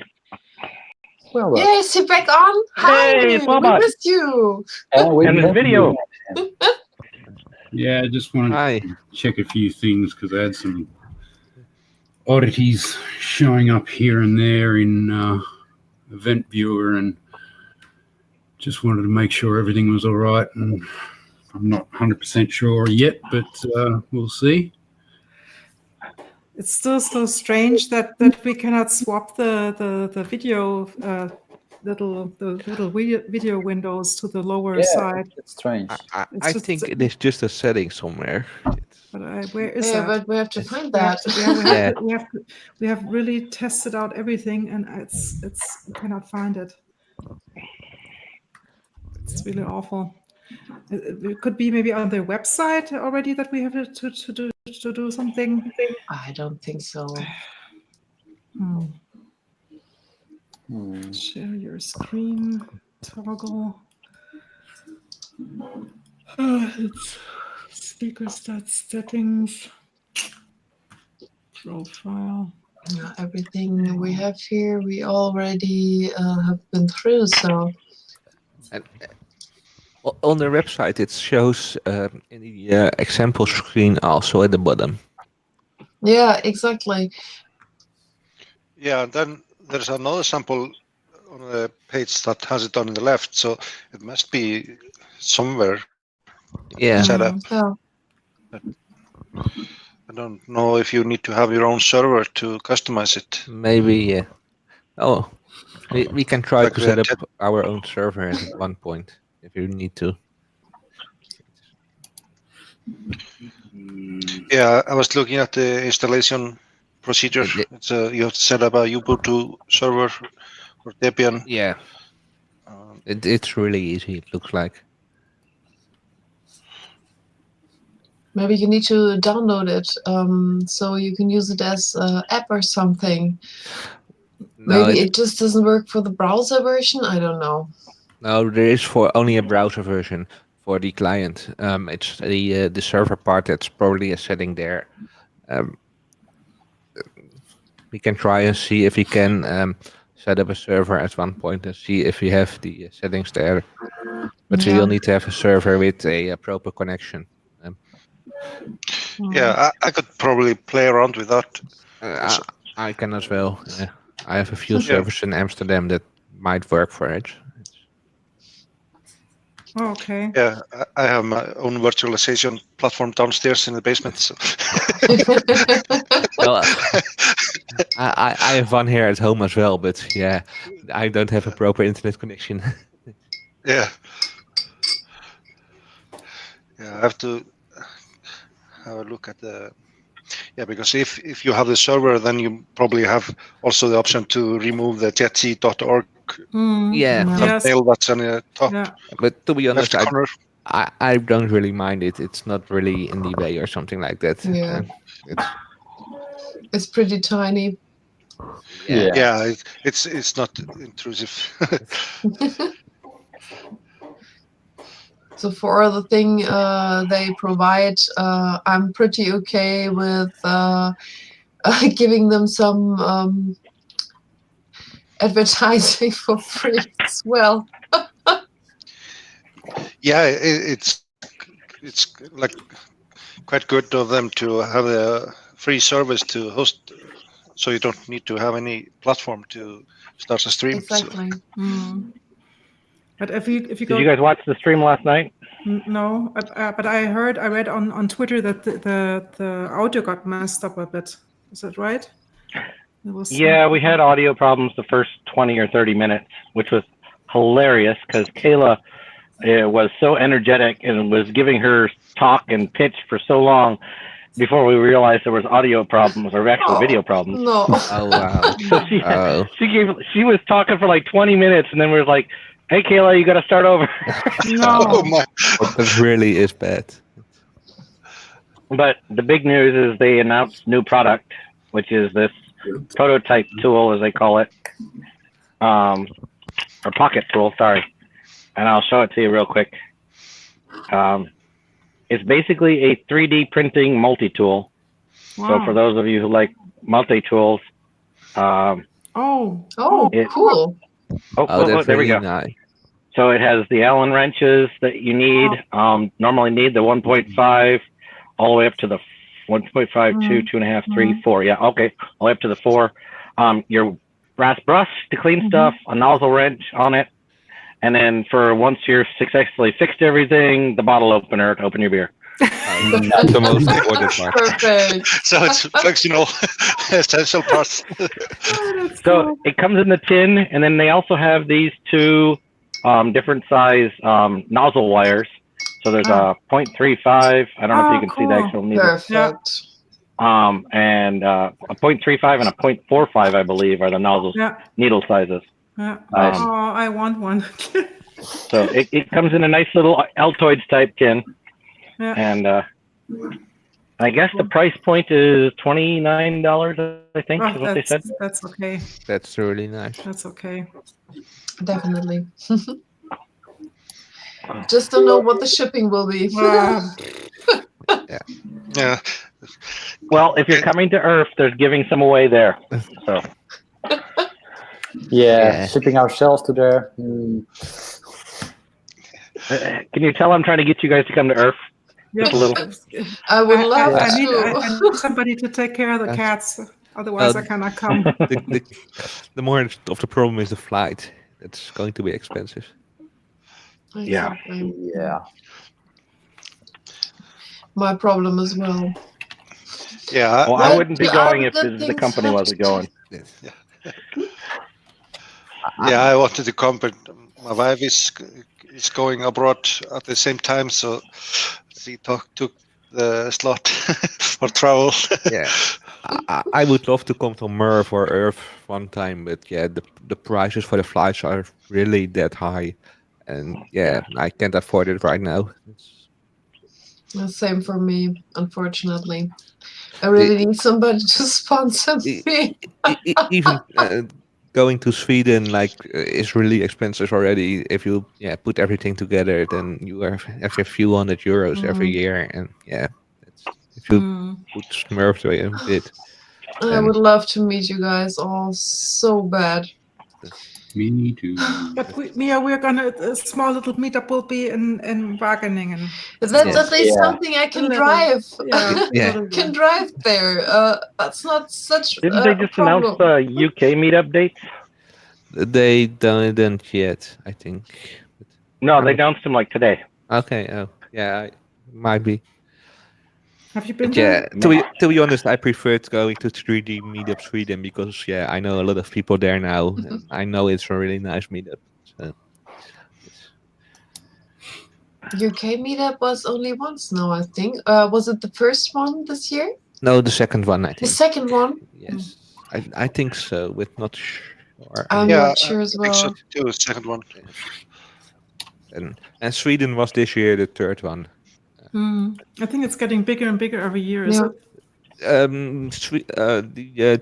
Well,
yes, you're back on.
Hey,
Hi, we missed you.
And the video.
Yeah, I just wanted to check a few things because I had some oddities showing up here and there in Event Viewer, and just wanted to make sure everything was all right. And I'm not 100% sure yet, but we'll see.
It's still so strange that we cannot swap the video little video windows to the lower
Yeah,
side.
it's strange.
I
It's just-
think it is just a setting somewhere.
But where is
Yeah,
that?
but we have to find
We have
that.
to, yeah,
Yeah.
we have really tested out everything, and it's we cannot find it. It's really awful. It could be maybe on their website already that we have to do something.
I don't think so.
Share your screen, toggle. It's speaker stats settings, profile.
Yeah, everything we have here, we already have been through. So
And on their website, it shows in the example screen also at the bottom.
yeah, exactly.
Yeah, and then there's another sample on the page that has it on the left, so it must be somewhere
Yeah.
set up.
Yeah.
I don't know if you need to have your own server to customize it.
Maybe, yeah. Oh, we can try
Like
to set up our own server at one point if you need to.
Yeah, I was looking at the installation procedure. It's you have to set up a Ubuntu server or Debian.
Yeah. It's really easy, it looks like.
Maybe you need to download it so you can use it as an app or something.
No,
Maybe it just doesn't work for the browser version. I don't know.
No, there is for only a browser version for the client. It's the server part that's probably a setting there. We can try and see if we can set up a server at one point and see if we have the settings there. But we will need to have a server with a proper connection.
Yeah, I could probably play around with that.
I can as well. Yeah. I have a few servers in Amsterdam that might work for it.
Oh, okay.
Yeah, I have my own virtualization platform downstairs in the basement. So.
Well, I have one here at home as well, but yeah, I don't have a proper internet connection.
Yeah. Yeah, I have to have a look at the. Yeah, because if you have the server, then you probably have also the option to remove the jetc.org
Yeah.
thumbnail that's on the top.
Yeah.
But to be honest,
left corner.
I don't really mind it. It's not really in the way or something like that.
Yeah. It's pretty tiny.
Yeah, it's not intrusive.
So for the thing they provide, I'm pretty okay with giving them some advertising for free as well.
Yeah, it's like quite good of them to have a free service to host, so you don't need to have any platform to start a stream.
Exactly.
So.
But if you
Did
go,
you guys watch the stream last night?
No, but I read on Twitter that the audio got messed up a bit. Is that right?
Yeah, we had audio problems the first 20 or 30 minutes, which was hilarious because Kayla was so energetic and was giving her talk and pitch for so long before we realized there was audio problems or actual video problems.
No.
Oh wow.
So she was talking for like 20 minutes, and then we were like, "Hey, Kayla, you got to start over."
No.
Oh my!
That really is bad.
But the big news is they announced new product, which is this prototype tool, as they call it, or pocket tool. Sorry, and I'll show it to you real quick. It's basically a 3D printing multi-tool.
Wow.
So for those of you who like multi-tools,
cool.
There we go.
Nice.
So it has the Allen wrenches that you need. Normally need the 1.5 all the way up to the 1.5, 2, 2.5, 3, 4. Yeah, okay, all the way up to the 4. Your brass brush to clean stuff, a nozzle wrench on it, and then for once you're successfully fixed everything, the bottle opener to open your beer.
That's the most important part.
Perfect.
So it's functional, essential parts.
That's
So
cool.
it comes in the tin, and then they also have these two different size nozzle wires. So there's a 0.35. I don't know if you can see the
cool.
actual needle.
Perfect.
And a 0.35 and a 0.45, I believe, are the nozzles
Yeah.
needle sizes.
Yeah.
Nice.
Oh, I want one.
So it comes in a nice little Altoids type tin,
Yeah.
and I guess the price point is $29. I think is what they said.
That's okay.
That's really nice.
That's okay.
Definitely. Just don't know what the shipping will be.
Yeah.
Well, if you're coming to Earth, there's giving some away there. So
Yeah, shipping ourselves to there.
can you tell I'm trying to get you guys to come to Earth?
Yeah.
A little.
I would love
I
to.
need somebody to take care of the cats. Otherwise, I cannot come.
The more of the problem is the flight. It's going to be expensive.
Yeah.
Yeah.
My problem as well.
Yeah.
Well, I wouldn't be
But
going if
other
the
things
company
have
wasn't
to-
going.
Yeah, I wanted to come, but my wife is going abroad at the same time, so she took the slot for travel.
Yeah, I would love to come to Merv or Earth one time, but yeah, the prices for the flights are really that high, and yeah, I can't afford it right now.
The same for me, unfortunately. I really need somebody to sponsor me.
Even going to Sweden is really expensive already. If you put everything together, then you have a few €100 every year, and if you put Smurfs away a bit.
I would love to meet you guys all so bad.
Me too.
But we're gonna a small little meetup will be in Wageningen.
That's at least something I can drive.
Yeah.
Can drive there. That's not such
Didn't they just announce the UK meetup dates?
They didn't yet, I think.
No, they announced them like today.
Okay. Oh, yeah, might be.
Have you been
But
there?
to be honest, I prefer going to 3D Meetup Sweden because I know a lot of people there now, and I know it's a really nice meetup. So,
UK meetup was only once now, I think. Was it the first one this year?
no, the second one, I think.
The second one?
Yes, I think so. With not sure.
I'm not sure as well.
I think so too. Second one.
And Sweden was this year the third one.
I think it's getting bigger and bigger every year. Is it?
The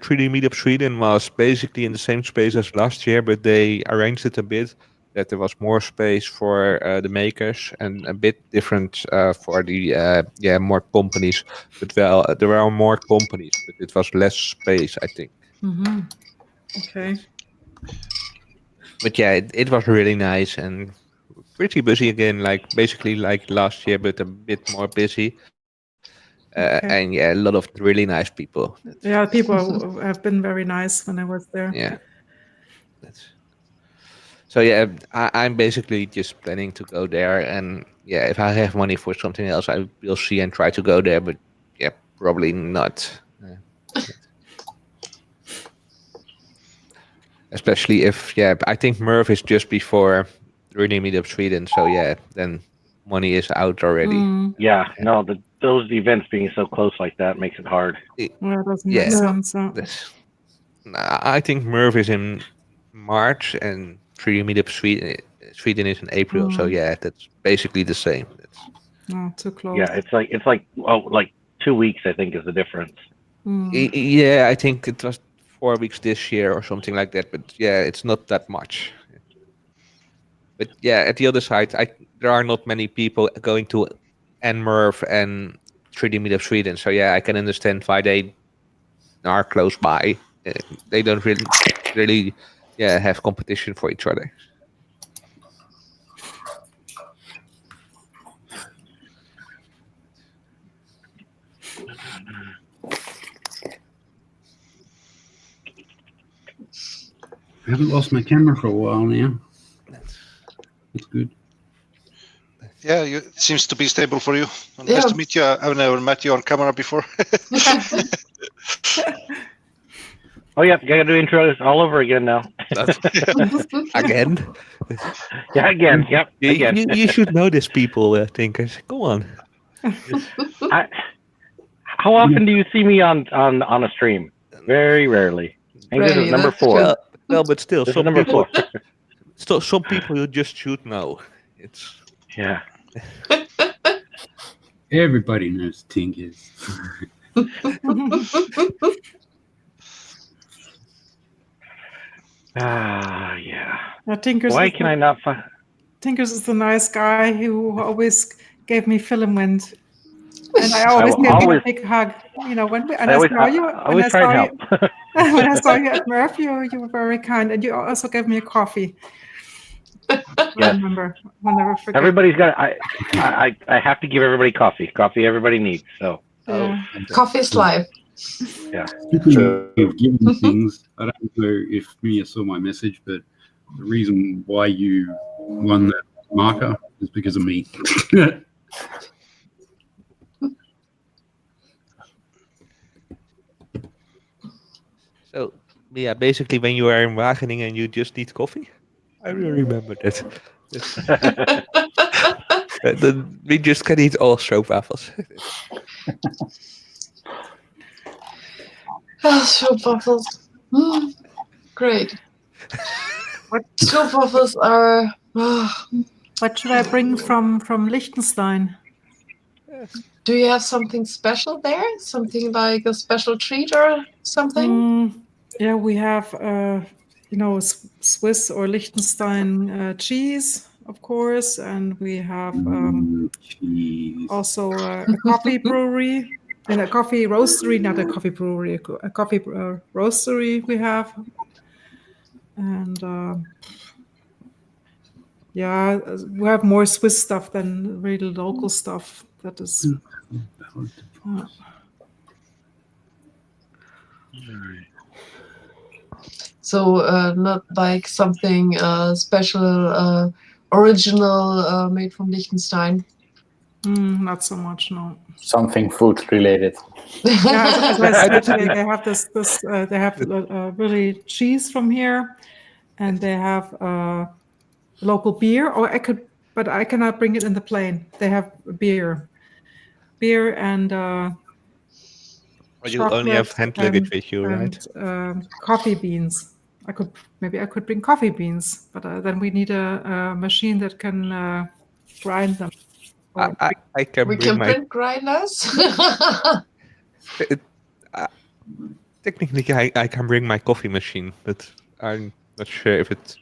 3D Meetup Sweden was basically in the same space as last year, but they arranged it a bit that there was more space for the makers and a bit different for the more companies. But there were more companies, but it was less space, I think.
Okay.
But yeah, it was really nice and pretty busy again, basically like last year, but a bit more busy. And a lot of really nice people.
Yeah, people have been very nice when I was there.
Yeah. So yeah, I'm basically just planning to go there, and if I have money for something else, I will see and try to go there. But probably not. Especially if I think Merv is just before 3D Meetup Sweden, so then money is out already.
No, those events being so close like that makes it hard.
Well, it doesn't make sense.
I think Merv is in March and 3D Meetup Sweden is in April. So that's basically the same.
Too close.
Yeah, it's like 2 weeks, I think, is the difference.
Yeah, I think it was 4 weeks this year or something like that. But it's not that much. But at the other side, there are not many people going to NMerv and 3D Meetup Sweden. So I can understand why they are close by. They don't really have competition for each other.
I haven't lost my camera for a while now. That's good.
Yeah, it seems to be stable for you. Nice
Yeah.
to meet you. I've never met you on camera before.
Oh yeah, gotta do intros all over again now.
Again?
Yeah, again. Yep,
You,
again.
you should know this, people, thinkers. Go on.
How often do you see me on a stream? Very rarely. I think this
Rarely,
is number
that's
4.
true.
Well, but still,
This is
some
number
people,
4.
some people you just should know. It's
Yeah.
Everybody knows Tink is.
Yeah.
Tinkers
Why
is
can I not find?
Tinkers is the nice guy who always gave me filament, and I always
will
gave him a
always-
big hug. You know, when
I always try and help.
when I saw you at Murph, you were very kind, and you also gave me a coffee. I remember. I'll never forget.
Everybody's got. I have to give everybody coffee. Coffee everybody needs. So
Yeah.
Coffee's life.
yeah.
Speaking of giving things, I don't know if Mia saw my message, but the reason why you won that marker is because of me.
so yeah. Basically, when you are in Wageningen and you just need coffee, I really remember that. Then we just can eat all stroopwafels.
Stroopwafels. Great. Stroopwafels are...
What should I bring from Liechtenstein?
Do you have something special there? Something like a special treat or something?
Yeah, we have, Swiss or Liechtenstein cheese, of course, and we have
Jeez.
also a coffee brewery and a coffee roastery, not a coffee brewery, a coffee roastery we have. And yeah, we have more Swiss stuff than really local stuff. That is.
So not like something special, original made from Liechtenstein.
Not so much, no.
Something food related.
Yeah, as I said, they have this. They have really cheese from here, and they have local beer. Or but I cannot bring it in the plane. They have beer, and
You only have
chocolate
hand luggage with you, right?
and coffee beans. I could bring coffee beans, but then we need a machine that can grind them.
I can
We
bring
can
my.
print grinders.
Technically, I can bring my coffee machine, but I'm not sure if it.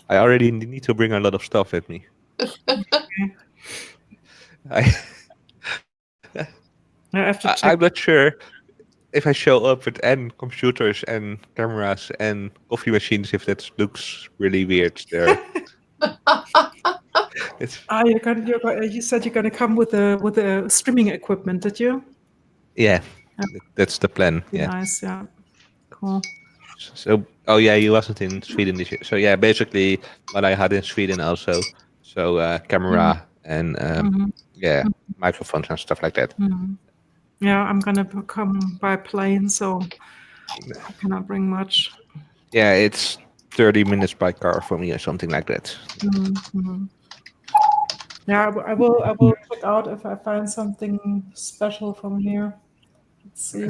I already need to bring a lot of stuff with me.
I have to check.
I'm not sure if I show up with computers and cameras and coffee machines, if that looks really weird there.
You said you're gonna come with the streaming equipment, did you?
Yeah, that's the plan. Yeah.
Nice, yeah, cool.
So, you wasn't in Sweden this year. So yeah, basically what I had in Sweden also. So camera and microphones and stuff like that.
Yeah, I'm gonna come by plane, so I cannot bring much.
Yeah, it's 30 minutes by car for me or something like that.
Yeah, I will check out if I find something special from here. Let's see.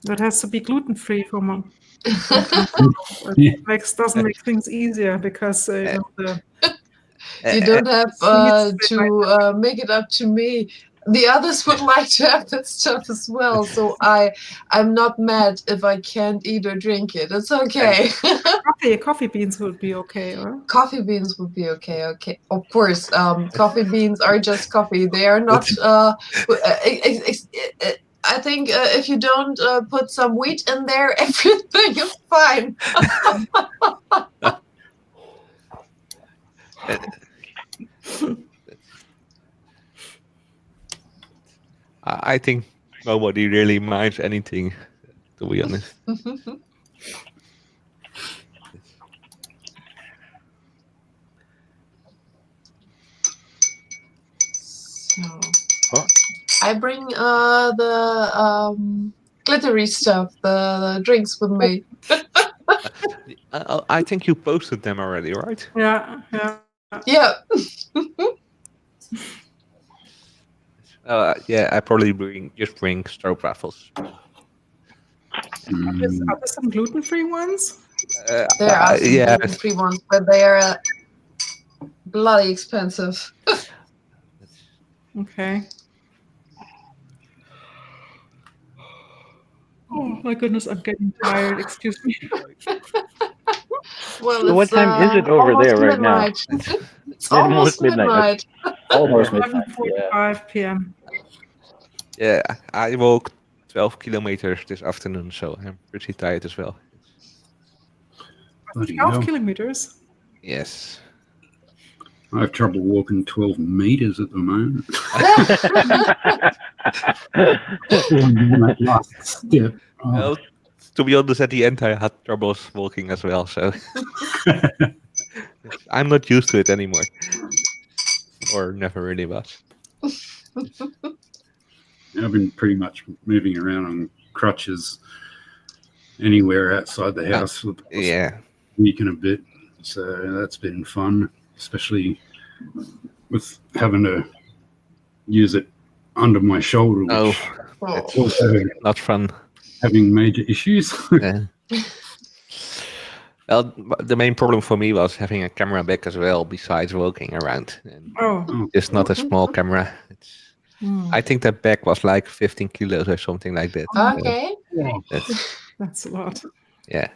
That has to be gluten-free for me. Doesn't make things easier because
You don't have to make it up to me. The others would like to have that stuff as well, so I'm not mad if I can't eat or drink it. It's okay.
Coffee beans would be okay, or?
Coffee beans would be okay. Okay, of course. Coffee beans are just coffee. They are not. I think if you don't put some wheat in there, everything is fine.
I think nobody really minds anything, to be honest.
So
Oh.
I bring the glittery stuff, the drinks with me.
I think you posted them already, right?
Yeah.
Yeah.
Yeah, I probably bring strobe raffles.
Are there some gluten-free ones?
There are some
yeah,
gluten-free ones, but they are bloody expensive.
Okay. Oh my goodness, I'm getting tired. Excuse me.
Well,
So what time is it over
almost
there right now?
midnight. It's almost midnight.
Almost midnight. Yeah.
11:45 p.m.
yeah. I walked 12 kilometers this afternoon, so I'm pretty tired as well.
Bloody
12
hell.
kilometers.
Yes.
I have trouble walking 12 meters at the moment. On that last step. Oh.
Well, to be honest, at the end I had troubles walking as well, so I'm not used to it anymore, or never really was.
I've been pretty much moving around on crutches anywhere outside the house for the past
Yeah.
week and a bit. So that's been fun, especially with having to use it under my shoulder, which
Oh,
Oh.
also
not fun.
having major issues.
Yeah. Well, the main problem for me was having a camera back as well, besides walking around. And
Oh.
it's not a small camera. I think that bag was like 15 kilos or something like that.
Okay.
That's a lot.
Yeah.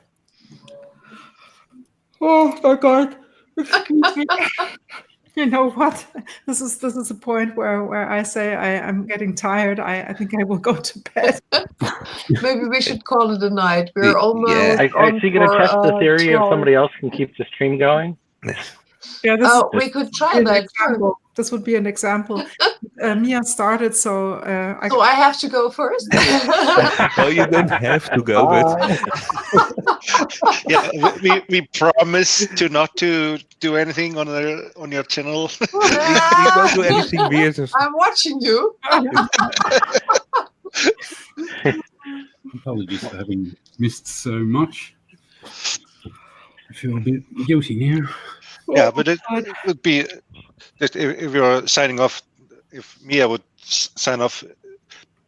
Oh my God. Excuse me. You know what? This is a point where I say I'm getting tired. I think I will go to bed.
Maybe we should call it a night. We're almost
Yeah.
on
Are you going to
for,
test the theory
12.
if somebody else can keep the stream going?
Yeah,
We could try
an
that. Sure.
example. This would be an example. Mia started, so
So I have to go first.
No, you don't have to go, but
Yeah, we promise to not to do anything on your channel.
you don't do anything weird.
I'm watching you.
Apologies for having missed so much. I feel a bit guilty now.
Yeah, but it would be that if you're signing off, if Mia would sign off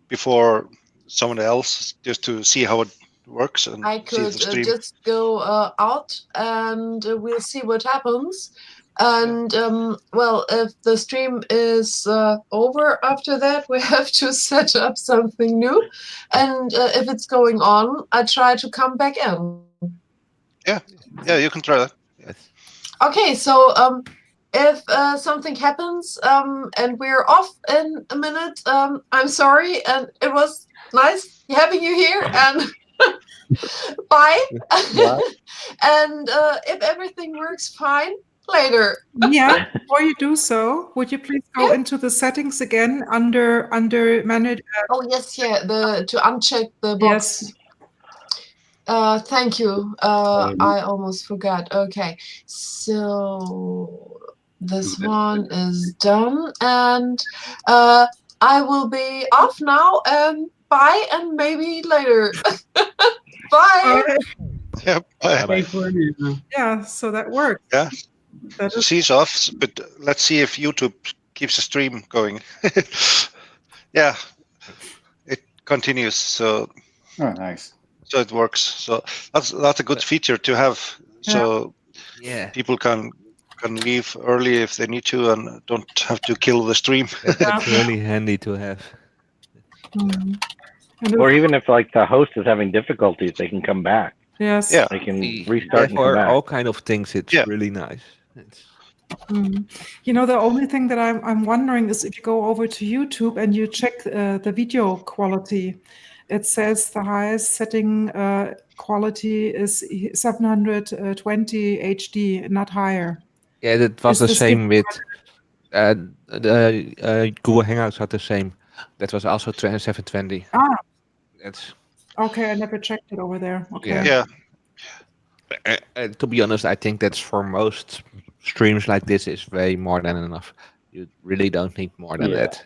before someone else, just to see how it works and
I
see
could
the stream.
just go out and we'll see what happens. And well, if the stream is over after that, we have to set up something new. And if it's going on, I try to come back in.
Yeah, you can try that.
Okay, so if something happens and we're off in a minute, I'm sorry, and it was nice having you here, and bye. And if everything works fine, later.
Yeah, before you do so, would you please go into the settings again under manage?
Oh yes, yeah, to uncheck the box.
Yes.
Thank you. I almost forgot. Okay, so this one is done, and I will be off now. And bye, and maybe later. Bye.
Yeah,
Yeah, so that worked.
Yeah.
That is,
she's off, but let's see if YouTube keeps the stream going. Yeah, it continues. So
Oh, nice.
so it works. So that's a good feature to have. So
yeah,
people can leave early if they need to and don't have to kill the stream.
that's really handy to have.
Or even if like the host is having difficulties, they can come back.
yes.
Yeah.
They can restart and come
For
back.
all kind of things, it's really nice.
You know, the only thing that I'm wondering is if you go over to YouTube and you check the video quality, it says the highest setting quality is 720 HD, not higher.
Yeah, that was
Is
the
this
same with Google Hangouts had the same. That was also 720.
Ah.
That's
Okay, I never checked it over there. Okay.
Yeah.
to be honest, I think that's for most streams like this is way more than enough. You really don't need more than
Yeah.
that.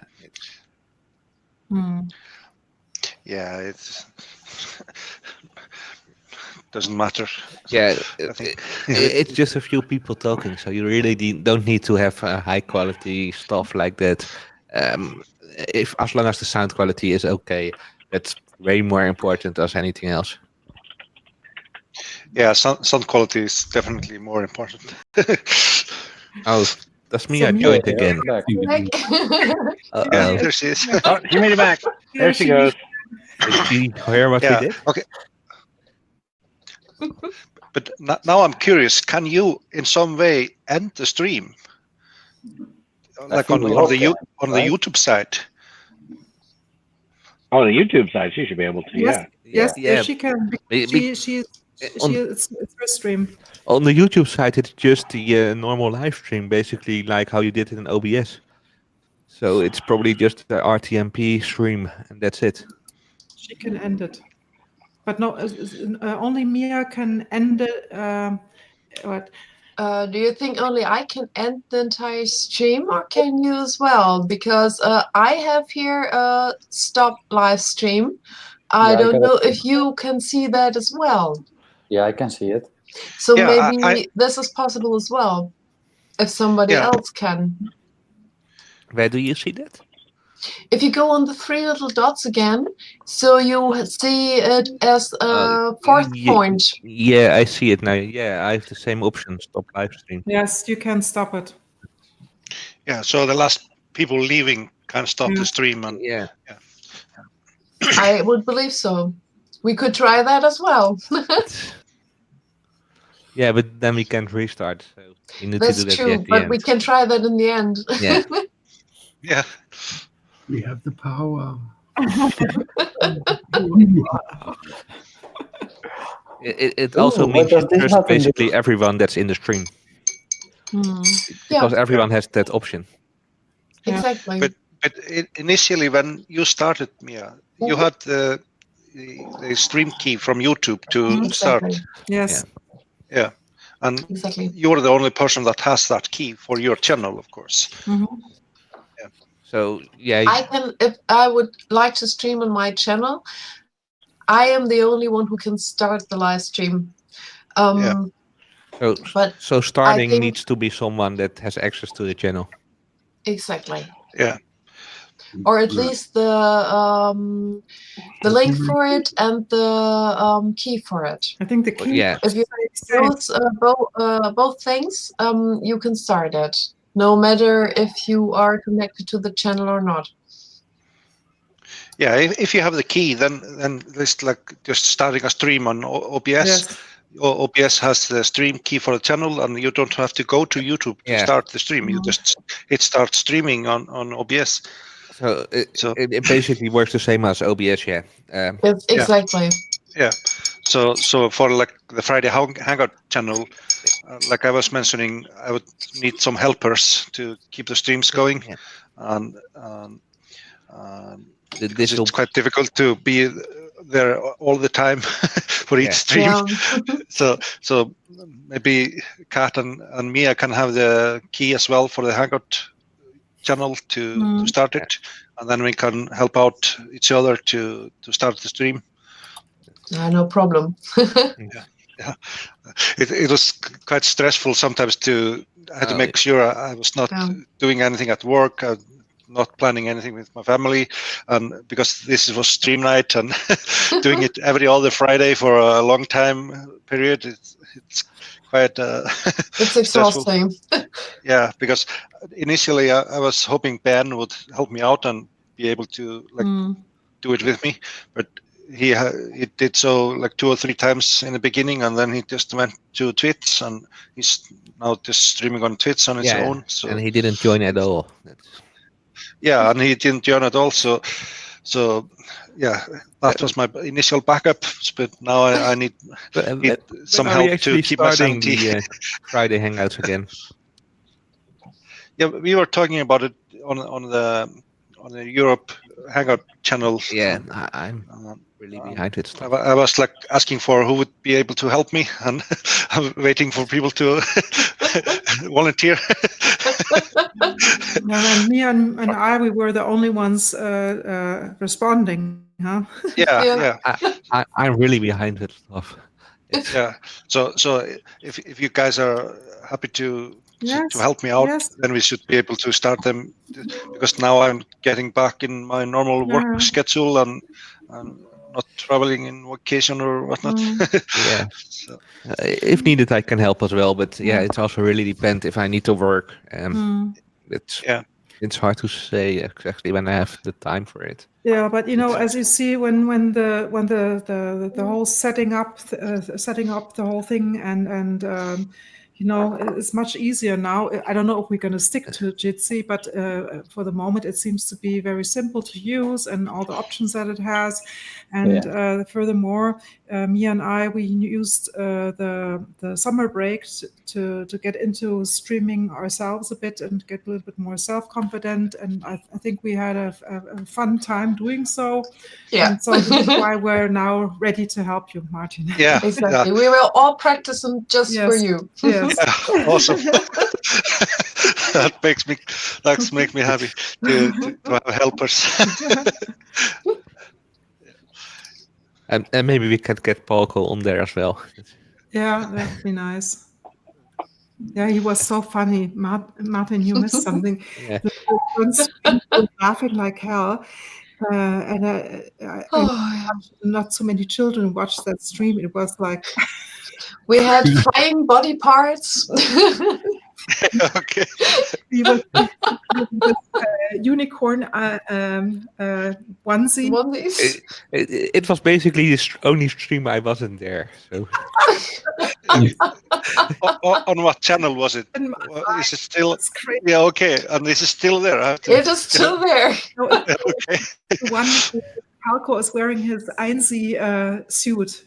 Yeah, it doesn't matter.
Yeah,
I think
it's just a few people talking, so you really don't need to have high quality stuff like that. If as long as the sound quality is okay, that's way more important as anything else.
yeah, sound quality is definitely more important.
Oh, that's Mia
So Mia-
joined
Yeah,
again.
back.
Uh-oh.
Yeah, there she is.
Oh, she made it back. There she goes.
Did she hear what we
Yeah.
did?
Okay. But now I'm curious. Can you, in some way, end the stream, like
think
on
we
the
all can,
on the
right?
YouTube side?
Oh, the YouTube side, she should be able to.
Yes,
Yeah.
yes, she can.
Be-
It's her stream.
On the YouTube side, it's just the normal live stream, basically like how you did it in OBS. So it's probably just the RTMP stream, and that's it.
She can end it, but no, only Mia can end it. What?
Do you think only I can end the entire stream, or can you as well? Because I have here stop live stream. I
Yeah, I
don't
got
know
it.
if you can see that as well.
Yeah, I can see it.
So
Yeah,
maybe this is possible as well, if somebody
Yeah.
else can.
Where do you see that?
If you go on the three little dots again, so you see it as a fourth point.
Yeah, I see it now. Yeah, I have the same option, stop live stream.
Yes, you can stop it.
Yeah. So the last people leaving can stop
Yeah.
the stream, and
Yeah.
I would believe so. We could try that as well.
Yeah, but then we can't restart. So we need
That's
to do that
true,
at the
but
end.
we can try that in the end.
Yeah.
yeah.
We have the power.
It also
Ooh,
means
what
you
does this
trust
happen?
basically everyone that's in the stream.
Yeah,
Because everyone has that option.
exactly.
But initially, when you started, Mia, you had the stream key from YouTube to start.
Exactly.
Yes.
Yeah. And
Exactly.
you're the only person that has that key for your channel, of course.
So yeah,
I can, if I would like to stream on my channel, I am the only one who can start the live stream. But
so starting
think-
needs to be someone that has access to the channel.
exactly.
Yeah.
Or at least the link for it and the key for it.
I think the key.
Yeah.
If you use both things, you can start it, no matter if you are connected to the channel or not.
Yeah, if you have the key, then it's like just starting a stream on OBS.
Yes.
OBS has the stream key for the channel, and you don't have to go to YouTube to start the stream. You just it starts streaming on OBS.
So it basically works the same as OBS, yeah.
Exactly.
Yeah. So for like the Friday Hangout channel, like I was mentioning, I would need some helpers to keep the streams going, and it's quite difficult to be there all the time for each stream.
Yeah.
So maybe Kat and Mia can have the key as well for the Hangout channel to start it, and then we can help out each other to start the stream.
No problem.
Yeah. It was quite stressful sometimes I had to make sure I was not doing anything at work, not planning anything with my family, and because this was stream night and doing it every other Friday for a long time period, it's quite
it's exhausting.
Yeah, because initially I was hoping Ben would help me out and be able to do it with me, but he did so like 2 or 3 times in the beginning, and then he just went to Twitch, and he's now just streaming on Twitch on his own. So
and he didn't join at all.
Yeah, and he didn't join at all. So yeah, that was my initial backup. But now I need some help to keep my sanity.
Friday Hangouts again.
Yeah, we were talking about it on the Europe Hangout channel.
Yeah, I'm really behind it.
I was like asking for who would be able to help me, and I'm waiting for people to volunteer.
And me and I, we were the only ones responding, huh?
Yeah.
I'm really behind that stuff.
Yeah. So if you guys are happy to help me out, then we should be able to start them, because now I'm getting back in my normal work schedule and not traveling in vacation or whatnot.
Yeah.
So,
If needed, I can help as well. But yeah, it's also really depends if I need to work. It's hard to say exactly when I have the time for it.
Yeah, but as you see, when the whole setting up the whole thing and it's much easier now. I don't know if we're going to stick to Jitsi, but for the moment it seems to be very simple to use and all the options that it has. And furthermore, Mia and I, we used the summer break to get into streaming ourselves a bit and get a little bit more self-confident. And I think we had a fun time doing so.
Yeah.
And so this is why we're now ready to help you, Martin.
Yeah,
exactly. We will all practice them just for you.
Yes.
Awesome. that makes me happy to have helpers.
And maybe we can get Paul on there as well.
Yeah, that'd be nice. Yeah, he was so funny. Martin, you missed something.
Yeah.
We were laughing like hell. And not so many children watched that stream. It was like
we had flying body parts.
Okay.
He was unicorn onesie.
It was basically the only stream I wasn't there. So.
On what channel was it? Is it still? Yeah, okay. And this is still there.
It is still there.
Okay.
The one Falco is wearing his Einsie suit.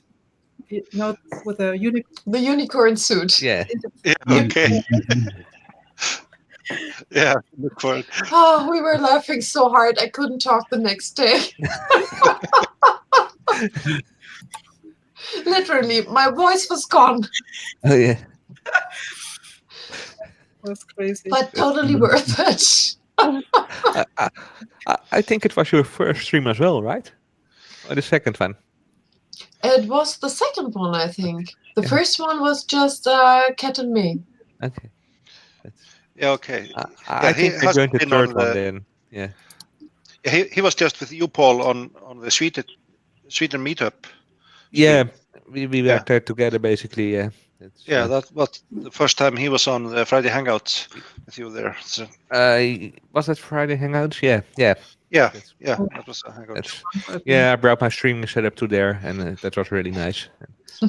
With a
the unicorn suit.
Yeah.
Okay. Yeah, unicorn.
Oh, we were laughing so hard I couldn't talk the next day. Literally, my voice was gone.
Oh yeah.
That's crazy.
But totally worth it.
I think it was your first stream as well, right? Or the second one?
It was the second one, I think. The first one was just Cat and me.
Okay.
Yeah, okay.
I think I joined the third one then. Yeah.
He was just with you, Paul, on the Sweden meetup.
Yeah, we were there together basically. Yeah.
That was the first time he was on the Friday Hangouts with you there. So.
Was that Friday Hangouts? Yeah.
That was a hangout.
I brought my streaming setup to there, and that was really nice.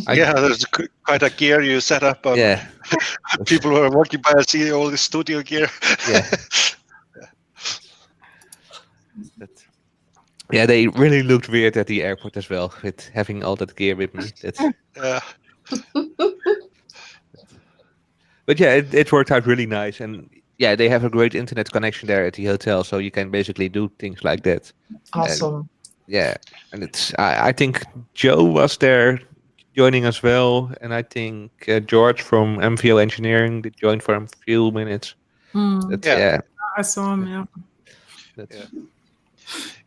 There's quite a gear you set up.
Yeah.
People who are walking by and see all the studio gear.
Yeah. They really looked weird at the airport as well, with having all that gear with me. But yeah, it worked out really nice, and yeah, they have a great internet connection there at the hotel, so you can basically do things like that.
Awesome.
And it's I think Joe was there joining as well, and I think George from MVO Engineering did join for a few minutes.
I saw him.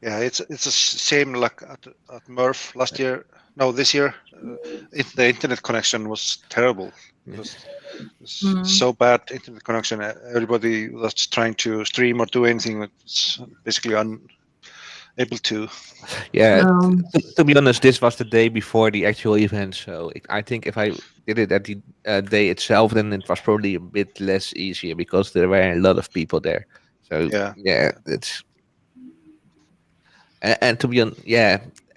It's a shame, like at Murph last year. No, this year, the internet connection was terrible. It was so bad internet connection. Everybody that's trying to stream or do anything was basically unable to.
Yeah, to be honest, this was the day before the actual event, so I think if I did it at the day itself, then it was probably a bit less easier because there were a lot of people there. So it's. And to be honest,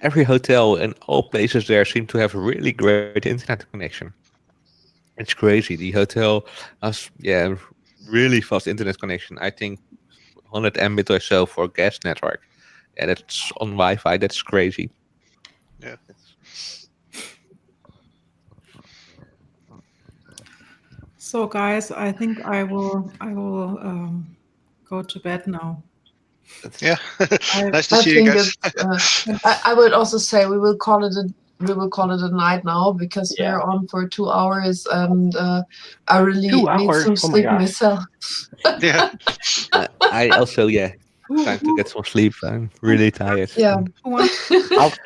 every hotel and all places there seem to have a really great internet connection. It's crazy. The hotel has really fast internet connection. I think 100 Mbit or so for guest network. Yeah, that's on Wi-Fi. That's crazy.
Yeah.
So guys, I think I will go to bed now.
Yeah. Nice to see you guys.
I would also say we will call it we will call it a night now because
Yeah.
we're on for 2 hours and I really
2
need
hours?
some
Oh my
sleep
gosh.
myself.
Yeah.
I also, trying to get some sleep. I'm really tired.
Yeah.
Who wants-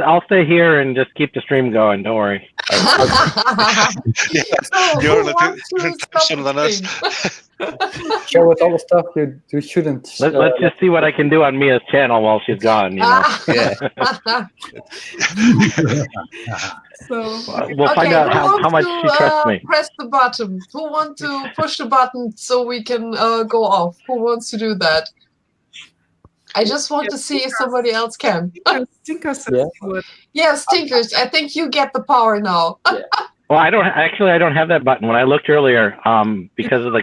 I'll stay here and just keep the stream going. Don't worry.
Yeah.
So,
You're
who
on a
wants to
different time
stop
zone
the
than us.
stream?
Show us all the stuff you shouldn't.
Let's just see what I can do on Mia's channel while she's gone.
Yeah.
So
We'll find
Okay,
out
who
how
wants
much
to
she trusts me.
press the button? Who wants to push the button so we can go off? Who wants to do that? I just want to see if somebody else can.
Stinker says
Yeah.
he would.
Yes, Tinkers, I think you get the power now.
Well, I don't have that button. When I looked earlier, because of the,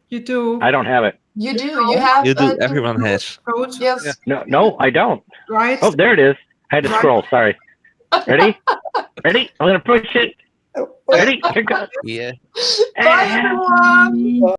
You do.
I don't have it.
You do. You have.
You do. Everyone has.
Coach.
Yes.
No, I don't.
Right.
Oh, there it is. I had to scroll. Sorry. Ready? Ready? I'm gonna push it. Ready? Here it goes.
Yeah.
Bye, everyone.